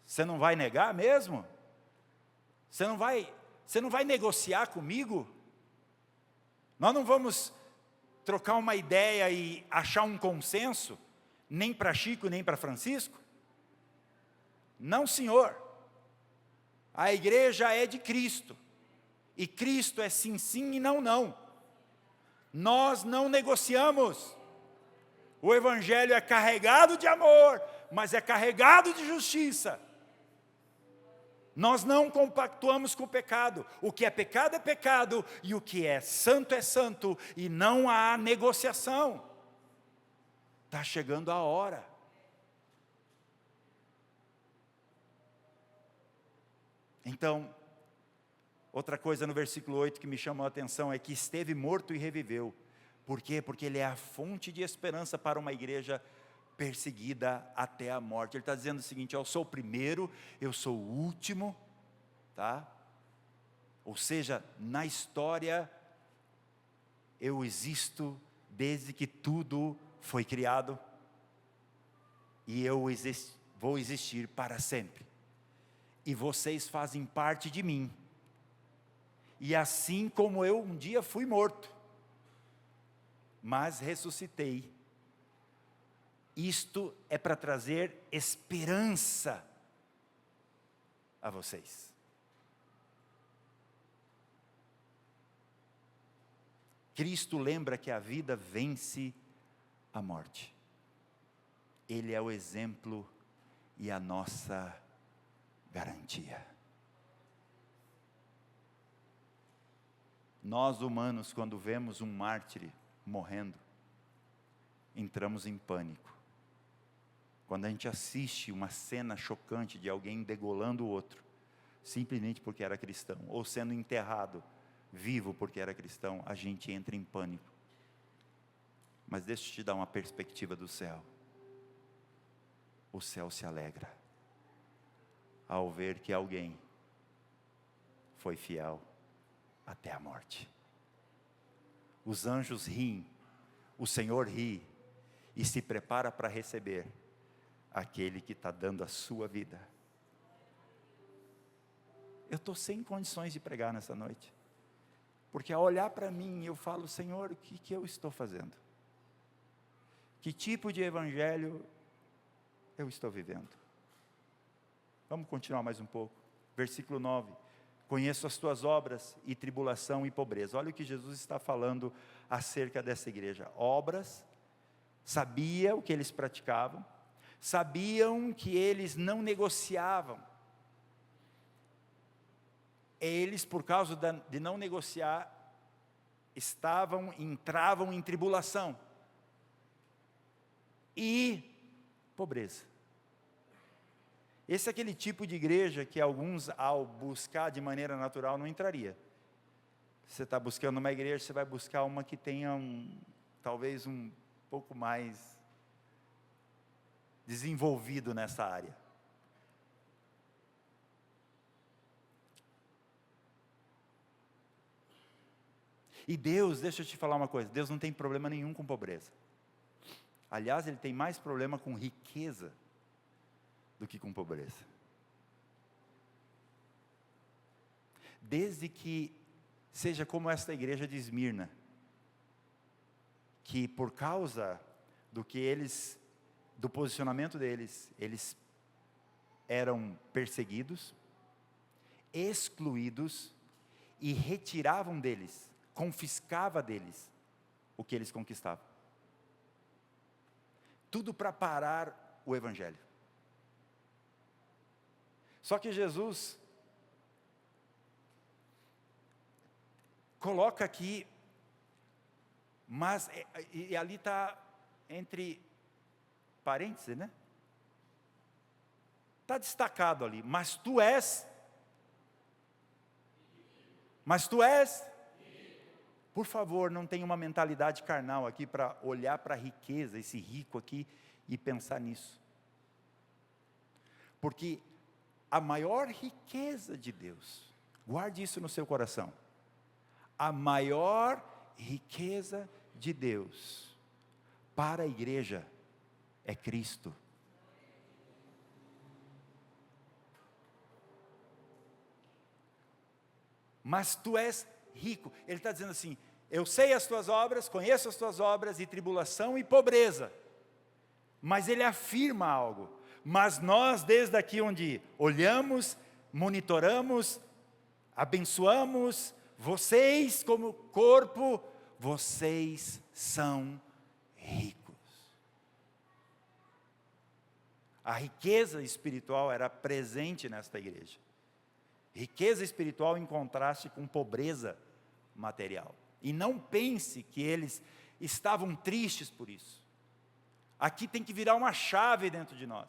Você não vai negar mesmo? Você não vai negociar comigo? Nós não vamos trocar uma ideia e achar um consenso, nem para Chico, nem para Francisco? Não, senhor. A igreja é de Cristo, e Cristo é sim, sim e não, não. Nós não negociamos. O evangelho é carregado de amor, mas é carregado de justiça. Nós não compactuamos com o pecado. O que é pecado, e o que é santo, e não há negociação. Está chegando a hora. Então, outra coisa no versículo 8 que me chamou a atenção é que esteve morto e reviveu. Por quê? Porque ele é a fonte de esperança para uma igreja perseguida até a morte. Ele está dizendo o seguinte: eu sou o primeiro, eu sou o último, tá? Ou seja, na história, eu existo desde que tudo foi criado, e eu vou existir para sempre, e vocês fazem parte de mim, e assim como eu um dia fui morto, mas ressuscitei. Isto é para trazer esperança a vocês. Cristo lembra que a vida vence a morte. Ele é o exemplo e a nossa garantia. Nós humanos, quando vemos um mártir morrendo, entramos em pânico. Quando a gente assiste uma cena chocante de alguém degolando o outro, simplesmente porque era cristão, ou sendo enterrado vivo porque era cristão, a gente entra em pânico. Mas deixa eu te dar uma perspectiva do céu. O céu se alegra ao ver que alguém foi fiel até a morte. Os anjos riem, o Senhor ri e se prepara para receber aquele que está dando a sua vida. Eu estou sem condições de pregar nessa noite, porque ao olhar para mim eu falo: Senhor, o que eu estou fazendo? Que tipo de evangelho eu estou vivendo? Vamos continuar mais um pouco. Versículo 9. Conheço as tuas obras e tribulação e pobreza. Olha o que Jesus está falando acerca dessa igreja. Obras, sabia o que eles praticavam, sabiam que eles não negociavam. Eles, por causa de não negociar, entravam em tribulação e pobreza. Esse é aquele tipo de igreja que alguns, ao buscar de maneira natural, não entraria. Você está buscando uma igreja, você vai buscar uma que tenha talvez um pouco mais desenvolvido nessa área. E Deus, deixa eu te falar uma coisa, Deus não tem problema nenhum com pobreza. Aliás, Ele tem mais problema com riqueza do que com pobreza. Desde que seja como esta igreja de Esmirna, que por causa do posicionamento deles, eles eram perseguidos, excluídos e retiravam deles, confiscava deles o que eles conquistavam. Tudo para parar o evangelho. Só que Jesus coloca aqui, mas, e ali está entre parênteses, né? Está destacado ali, mas tu és. Por favor, não tenha uma mentalidade carnal aqui para olhar para a riqueza, esse rico aqui, e pensar nisso. Porque a maior riqueza de Deus, guarde isso no seu coração, a maior riqueza de Deus para a igreja é Cristo. Mas tu és rico. Ele está dizendo assim: eu sei as tuas obras, conheço as tuas obras, e tribulação e pobreza. Mas ele afirma algo. Mas nós, desde aqui onde olhamos, monitoramos, abençoamos, vocês como corpo, vocês são ricos. A riqueza espiritual era presente nesta igreja. Riqueza espiritual em contraste com pobreza material. E não pense que eles estavam tristes por isso. Aqui tem que virar uma chave dentro de nós.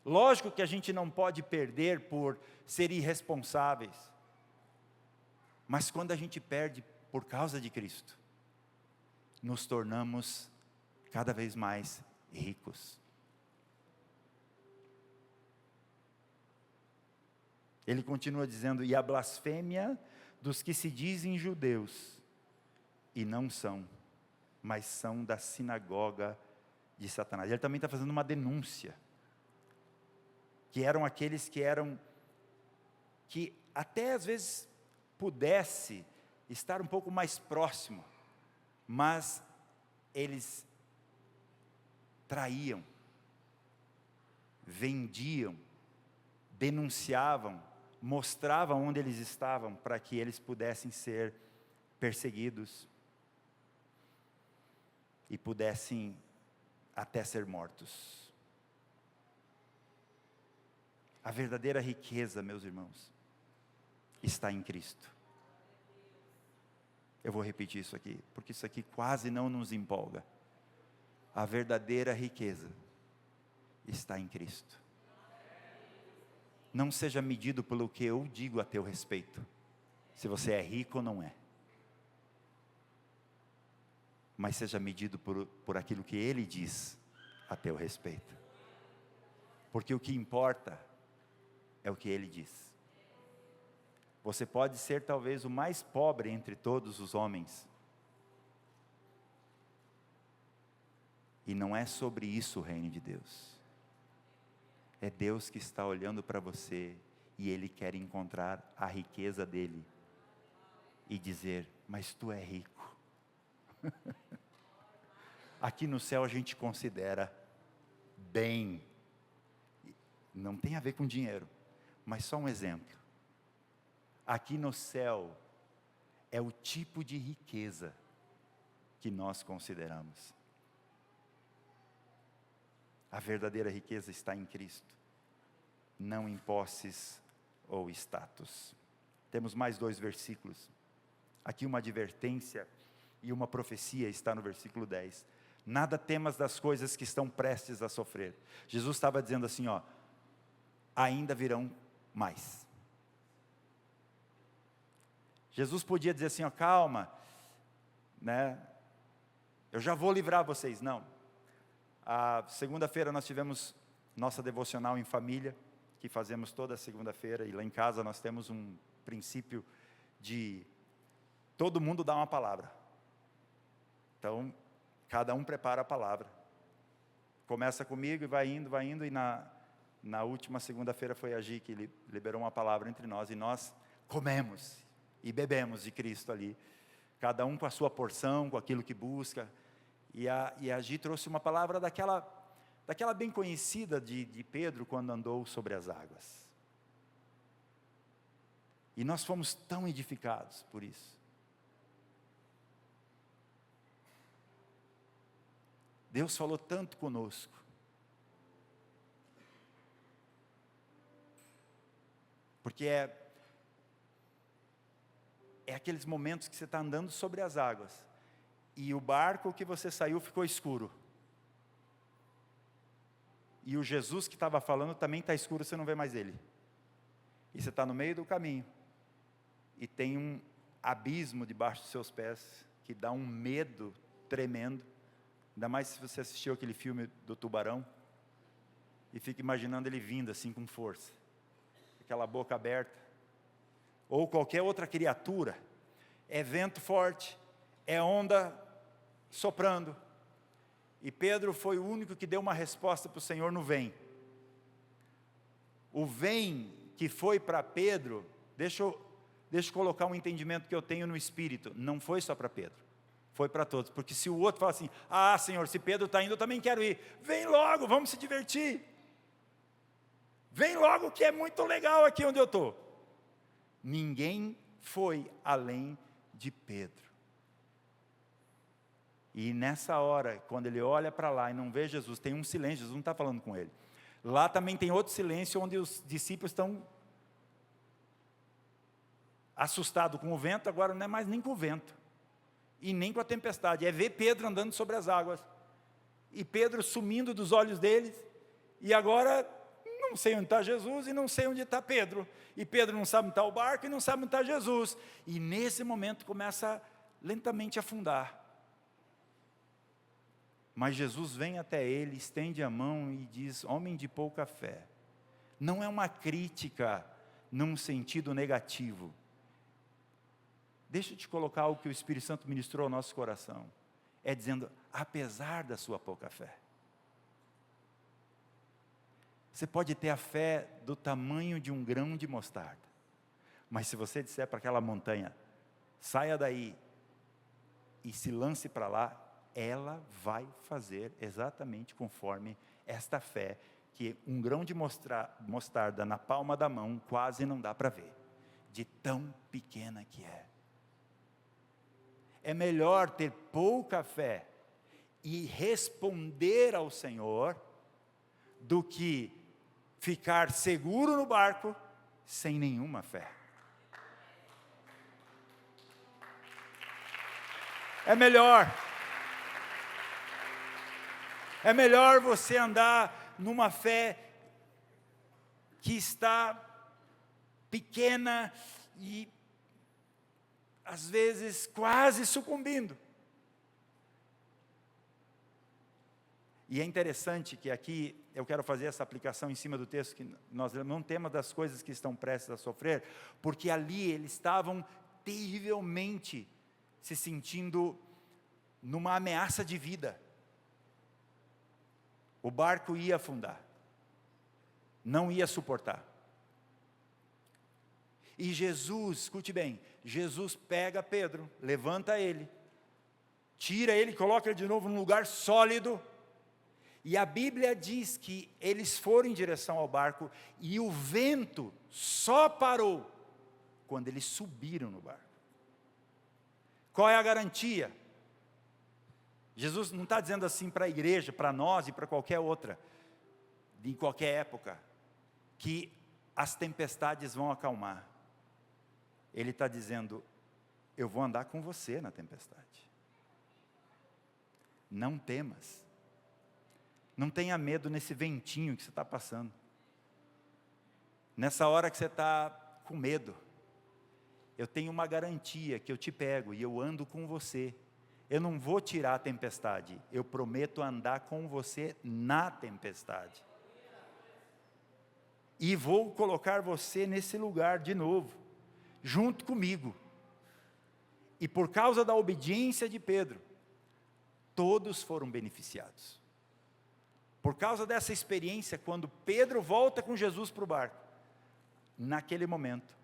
Lógico que a gente não pode perder por ser irresponsáveis. Mas quando a gente perde por causa de Cristo, nos tornamos cada vez mais ricos. Ele continua dizendo: e a blasfêmia dos que se dizem judeus, e não são, mas são da sinagoga de Satanás. Ele também está fazendo uma denúncia, que eram aqueles que até às vezes pudesse estar um pouco mais próximo, mas eles traíam, vendiam, denunciavam, mostravam onde eles estavam para que eles pudessem ser perseguidos e pudessem até ser mortos. A verdadeira riqueza, meus irmãos, está em Cristo. Eu vou repetir isso aqui, porque isso aqui quase não nos empolga. A verdadeira riqueza está em Cristo. Não seja medido pelo que eu digo a teu respeito, se você é rico ou não é. Mas seja medido por aquilo que Ele diz a teu respeito. Porque o que importa é o que Ele diz. Você pode ser talvez o mais pobre entre todos os homens. E não é sobre isso o reino de Deus. É Deus que está olhando para você e Ele quer encontrar a riqueza dEle. E dizer, mas tu é rico. Aqui no céu a gente considera bem. Não tem a ver com dinheiro, mas só um exemplo. Aqui no céu é o tipo de riqueza que nós consideramos. A verdadeira riqueza está em Cristo, não em posses ou status. Temos mais 2 versículos. Aqui uma advertência e uma profecia está no versículo 10. Nada temas das coisas que estão prestes a sofrer. Jesus estava dizendo assim, ainda virão mais. Jesus podia dizer assim, calma, né? Eu já vou livrar vocês. Não. A segunda-feira nós tivemos nossa devocional em família, que fazemos toda segunda-feira, e lá em casa nós temos um princípio de todo mundo dá uma palavra. Então, cada um prepara a palavra. Começa comigo e vai indo, e na última segunda-feira foi a Gi que liberou uma palavra entre nós, e nós comemos e bebemos de Cristo ali, cada um com a sua porção, com aquilo que busca, e a Gi trouxe uma palavra daquela bem conhecida de Pedro, quando andou sobre as águas, e nós fomos tão edificados por isso. Deus falou tanto conosco, porque é aqueles momentos que você está andando sobre as águas, e o barco que você saiu ficou escuro, e o Jesus que estava falando também está escuro, você não vê mais ele, e você está no meio do caminho, e tem um abismo debaixo dos seus pés, que dá um medo tremendo, ainda mais se você assistiu aquele filme do tubarão, e fica imaginando ele vindo assim com força, aquela boca aberta, ou qualquer outra criatura, é vento forte, é onda soprando, e Pedro foi o único que deu uma resposta para o Senhor no vem. O vem que foi para Pedro, deixa eu colocar um entendimento que eu tenho no Espírito, não foi só para Pedro, foi para todos, porque se o outro fala assim, Senhor, se Pedro está indo, eu também quero ir, vem logo, vamos se divertir, vem logo que é muito legal aqui onde eu estou. Ninguém foi além de Pedro. E nessa hora, quando ele olha para lá e não vê Jesus, tem um silêncio, Jesus não está falando com ele. Lá também tem outro silêncio, onde os discípulos estão assustados com o vento, agora não é mais nem com o vento, e nem com a tempestade, é ver Pedro andando sobre as águas, e Pedro sumindo dos olhos deles, e agora não sei onde está Jesus e não sei onde está Pedro, e Pedro não sabe onde está o barco e não sabe onde está Jesus, e nesse momento começa lentamente a afundar, mas Jesus vem até ele, estende a mão e diz, homem de pouca fé. Não é uma crítica num sentido negativo, deixa eu te colocar algo que o Espírito Santo ministrou ao nosso coração, é dizendo, apesar da sua pouca fé, você pode ter a fé do tamanho de um grão de mostarda, mas se você disser para aquela montanha, saia daí e se lance para lá, ela vai fazer exatamente conforme esta fé, que um grão de mostarda na palma da mão quase não dá para ver, de tão pequena que é. É melhor ter pouca fé e responder ao Senhor, do que ficar seguro no barco sem nenhuma fé. É melhor você andar numa fé que está pequena e às vezes quase sucumbindo. E é interessante que aqui eu quero fazer essa aplicação em cima do texto que nós não temos das coisas que estão prestes a sofrer, porque ali eles estavam terrivelmente se sentindo numa ameaça de vida. O barco ia afundar, não ia suportar. E Jesus, escute bem, Jesus pega Pedro, levanta ele, tira ele, coloca ele de novo num lugar sólido, e a Bíblia diz que eles foram em direção ao barco, e o vento só parou quando eles subiram no barco. Qual é a garantia? Jesus não está dizendo assim para a igreja, para nós e para qualquer outra, em qualquer época, que as tempestades vão acalmar. Ele está dizendo, eu vou andar com você na tempestade. Não temas. Não tenha medo nesse ventinho que você está passando. Nessa hora que você está com medo, eu tenho uma garantia que eu te pego e eu ando com você. Eu não vou tirar a tempestade, eu prometo andar com você na tempestade. E vou colocar você nesse lugar de novo, junto comigo. E por causa da obediência de Pedro, todos foram beneficiados. Por causa dessa experiência, quando Pedro volta com Jesus para o barco, naquele momento,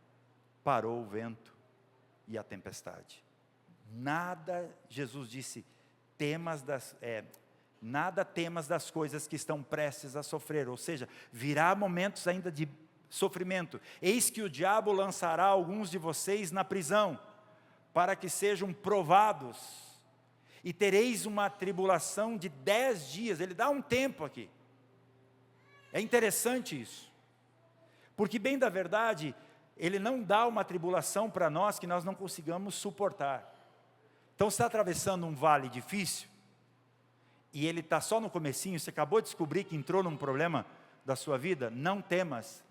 parou o vento e a tempestade. Nada, Jesus disse, nada temas das coisas que estão prestes a sofrer, ou seja, virá momentos ainda de sofrimento. Eis que o diabo lançará alguns de vocês na prisão, para que sejam provados, e tereis uma tribulação de 10 dias, ele dá um tempo aqui. É interessante isso, porque bem da verdade, ele não dá uma tribulação para nós que nós não consigamos suportar. Então você está atravessando um vale difícil, e ele está só no comecinho, você acabou de descobrir que entrou num problema da sua vida, não temas,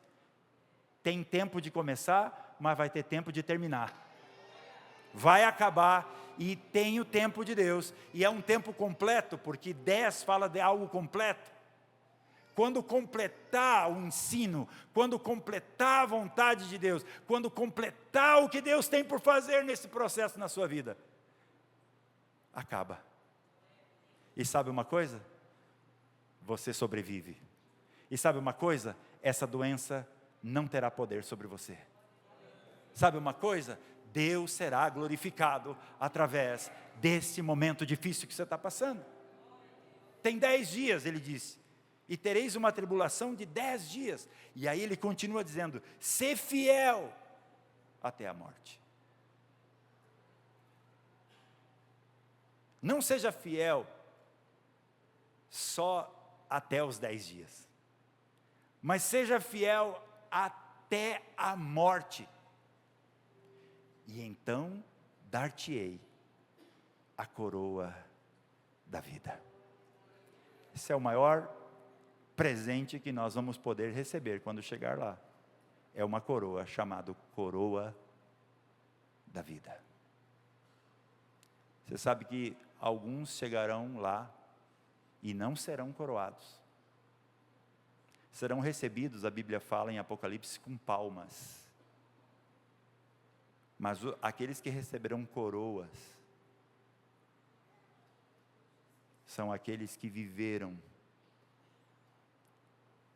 tem tempo de começar, mas vai ter tempo de terminar. Vai acabar, e tem o tempo de Deus, e é um tempo completo, porque 10 fala de algo completo. Quando completar o ensino, quando completar a vontade de Deus, quando completar o que Deus tem por fazer nesse processo na sua vida, acaba. E sabe uma coisa? Você sobrevive. E sabe uma coisa? Essa doença não terá poder sobre você. Sabe uma coisa? Deus será glorificado através desse momento difícil que você está passando. Tem 10 dias, ele disse, e tereis uma tribulação de 10 dias. E aí ele continua dizendo, sê fiel até a morte. Não seja fiel só até os 10 dias, mas seja fiel até a morte. E então dar-te-ei a coroa da vida. Esse é o maior presente que nós vamos poder receber quando chegar lá. É uma coroa chamada coroa da vida. Você sabe que alguns chegarão lá e não serão coroados. Serão recebidos, a Bíblia fala em Apocalipse, com palmas. Mas aqueles que receberão coroas são aqueles que viveram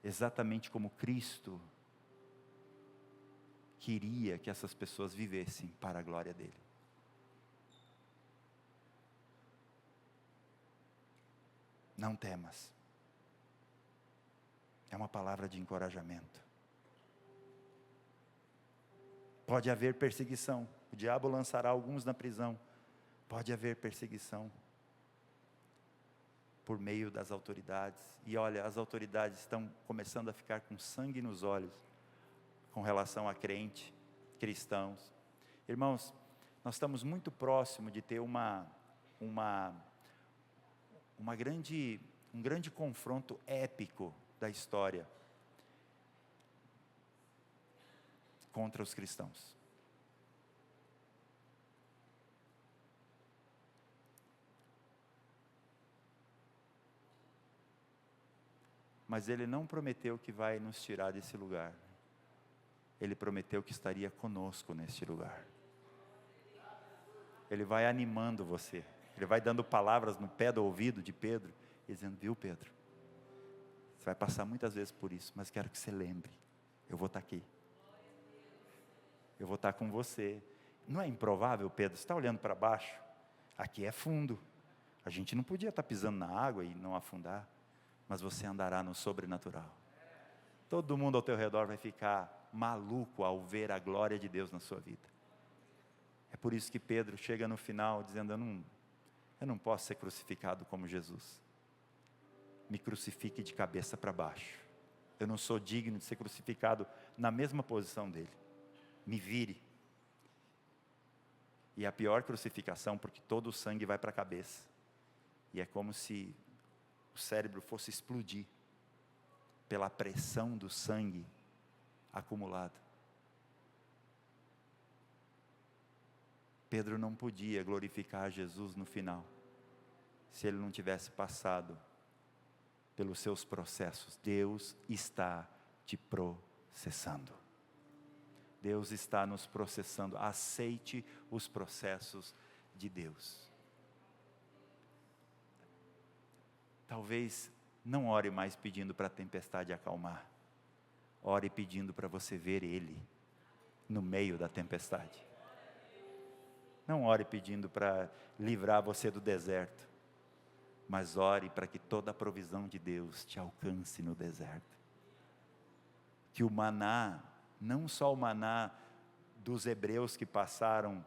exatamente como Cristo queria que essas pessoas vivessem para a glória dele. Não temas. É uma palavra de encorajamento. Pode haver perseguição, o diabo lançará alguns na prisão, pode haver perseguição. por meio das autoridades. E olha, as autoridades estão começando a ficar com sangue nos olhos com relação a cristãos. Irmãos, nós estamos muito próximo de ter um grande confronto épico da história contra os cristãos. Mas Ele não prometeu que vai nos tirar desse lugar. Ele prometeu que estaria conosco neste lugar. Ele vai animando você. Ele vai dando palavras no pé do ouvido de Pedro, dizendo: viu, Pedro, você vai passar muitas vezes por isso, mas quero que você lembre, eu vou estar aqui. Eu vou estar com você. Não é improvável, Pedro? Você está olhando para baixo? Aqui é fundo. A gente não podia estar pisando na água e não afundar. Mas você andará no sobrenatural. Todo mundo ao teu redor vai ficar maluco ao ver a glória de Deus na sua vida. É por isso que Pedro chega no final dizendo: eu não posso ser crucificado como Jesus. Me crucifique de cabeça para baixo. Eu não sou digno de ser crucificado na mesma posição dele. Me vire. E a pior crucificação, porque todo o sangue vai para a cabeça. E é como se o cérebro fosse explodir pela pressão do sangue acumulado. Pedro não podia glorificar Jesus no final, se ele não tivesse passado pelos seus processos. Deus está te processando. Deus está nos processando. Aceite os processos de Deus. Talvez não ore mais pedindo para a tempestade acalmar. Ore pedindo para você ver Ele no meio da tempestade. Não ore pedindo para livrar você do deserto, mas ore para que toda a provisão de Deus te alcance no deserto. Que o maná, não só o maná dos hebreus que passaram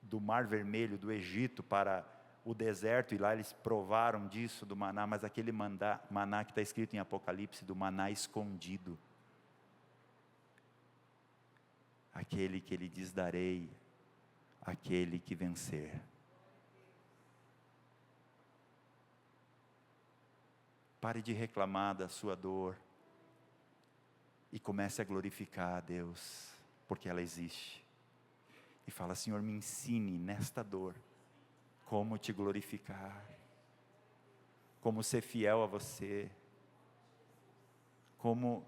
do Mar Vermelho, do Egito para o deserto, e lá eles provaram disso, do maná, mas aquele maná que está escrito em Apocalipse, do maná escondido, aquele que Ele diz: darei àquele que vencer. Pare de reclamar da sua dor, e comece a glorificar a Deus, porque ela existe, e fala: Senhor, me ensine nesta dor, como te glorificar, como ser fiel a você, como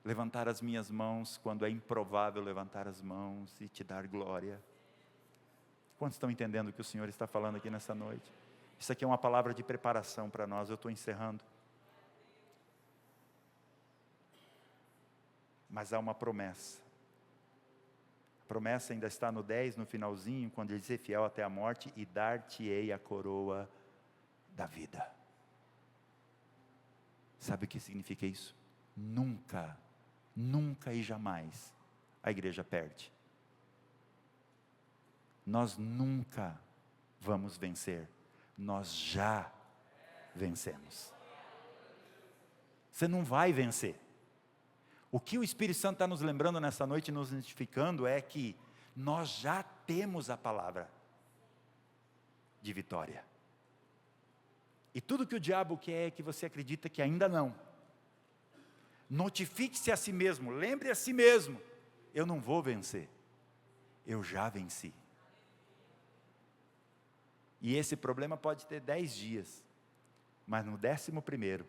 levantar as minhas mãos quando é improvável levantar as mãos e te dar glória. Quantos estão entendendo o que o Senhor está falando aqui nessa noite? Isso aqui é uma palavra de preparação para nós. Eu estou encerrando. Mas há uma promessa. A promessa ainda está no 10, no finalzinho, quando ele diz: ser fiel até a morte, e dar-te-ei a coroa da vida. Sabe o que significa isso? Nunca, nunca e jamais a igreja perde. Nós nunca vamos vencer. Nós já vencemos. Você não vai vencer. O que o Espírito Santo está nos lembrando nessa noite, nos identificando, é que nós já temos a palavra de vitória. E tudo que o diabo quer é que você acredita que ainda não. Notifique-se a si mesmo, lembre a si mesmo: eu não vou vencer, eu já venci. E esse problema pode ter 10 dias, mas no 11º,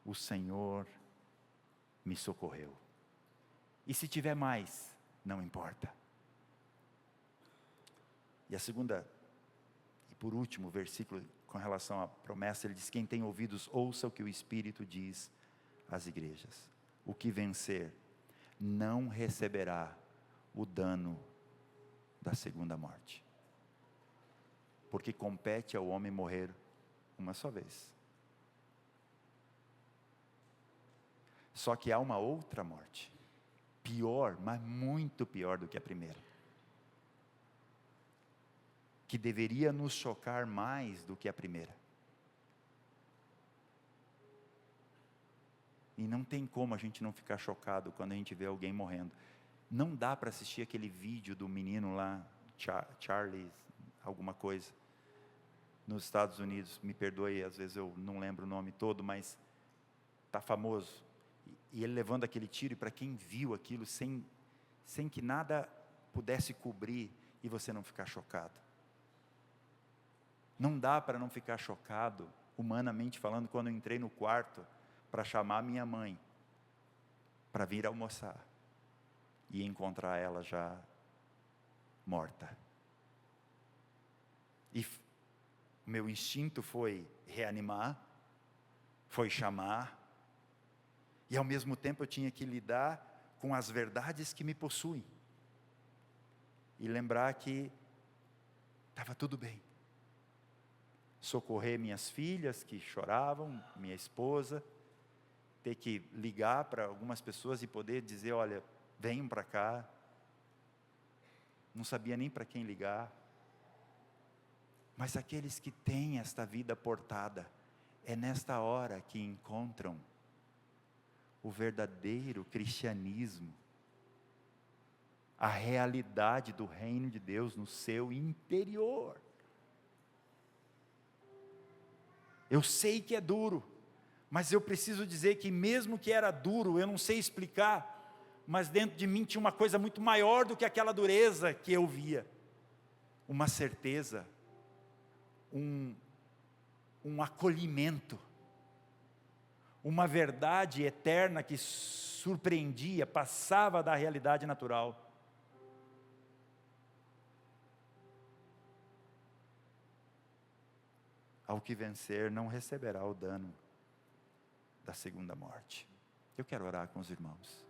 o Senhor me socorreu. E se tiver mais, não importa. E a segunda, e por último, versículo com relação à promessa, ele diz: quem tem ouvidos, ouça o que o Espírito diz às igrejas. O que vencer não receberá o dano da segunda morte, porque compete ao homem morrer uma só vez. Só que há uma outra morte, pior, mas muito pior do que a primeira. que deveria nos chocar mais do que a primeira. E não tem como a gente não ficar chocado quando a gente vê alguém morrendo. Não dá para assistir aquele vídeo do menino lá, Charlie, alguma coisa, nos Estados Unidos, me perdoe, às vezes eu não lembro o nome todo, mas está famoso, e ele levando aquele tiro, e para quem viu aquilo, sem que nada pudesse cobrir, e você não ficar chocado. Não dá para não ficar chocado, humanamente falando, quando eu entrei no quarto, para chamar minha mãe, para vir almoçar, e encontrar ela já morta. E meu instinto foi reanimar, foi chamar, e ao mesmo tempo eu tinha que lidar com as verdades que me possuem, e lembrar que estava tudo bem, socorrer minhas filhas que choravam, minha esposa, ter que ligar para algumas pessoas e poder dizer, olha, venham para cá, não sabia nem para quem ligar, mas aqueles que têm esta vida portada, é nesta hora que encontram o verdadeiro cristianismo, a realidade do reino de Deus no seu interior. Eu sei que é duro, mas eu preciso dizer que mesmo que era duro, eu não sei explicar, mas dentro de mim tinha uma coisa muito maior do que aquela dureza que eu via, uma certeza, um acolhimento, uma verdade eterna que surpreendia, passava da realidade natural. Ao que vencer não receberá o dano da segunda morte. Eu quero orar com os irmãos.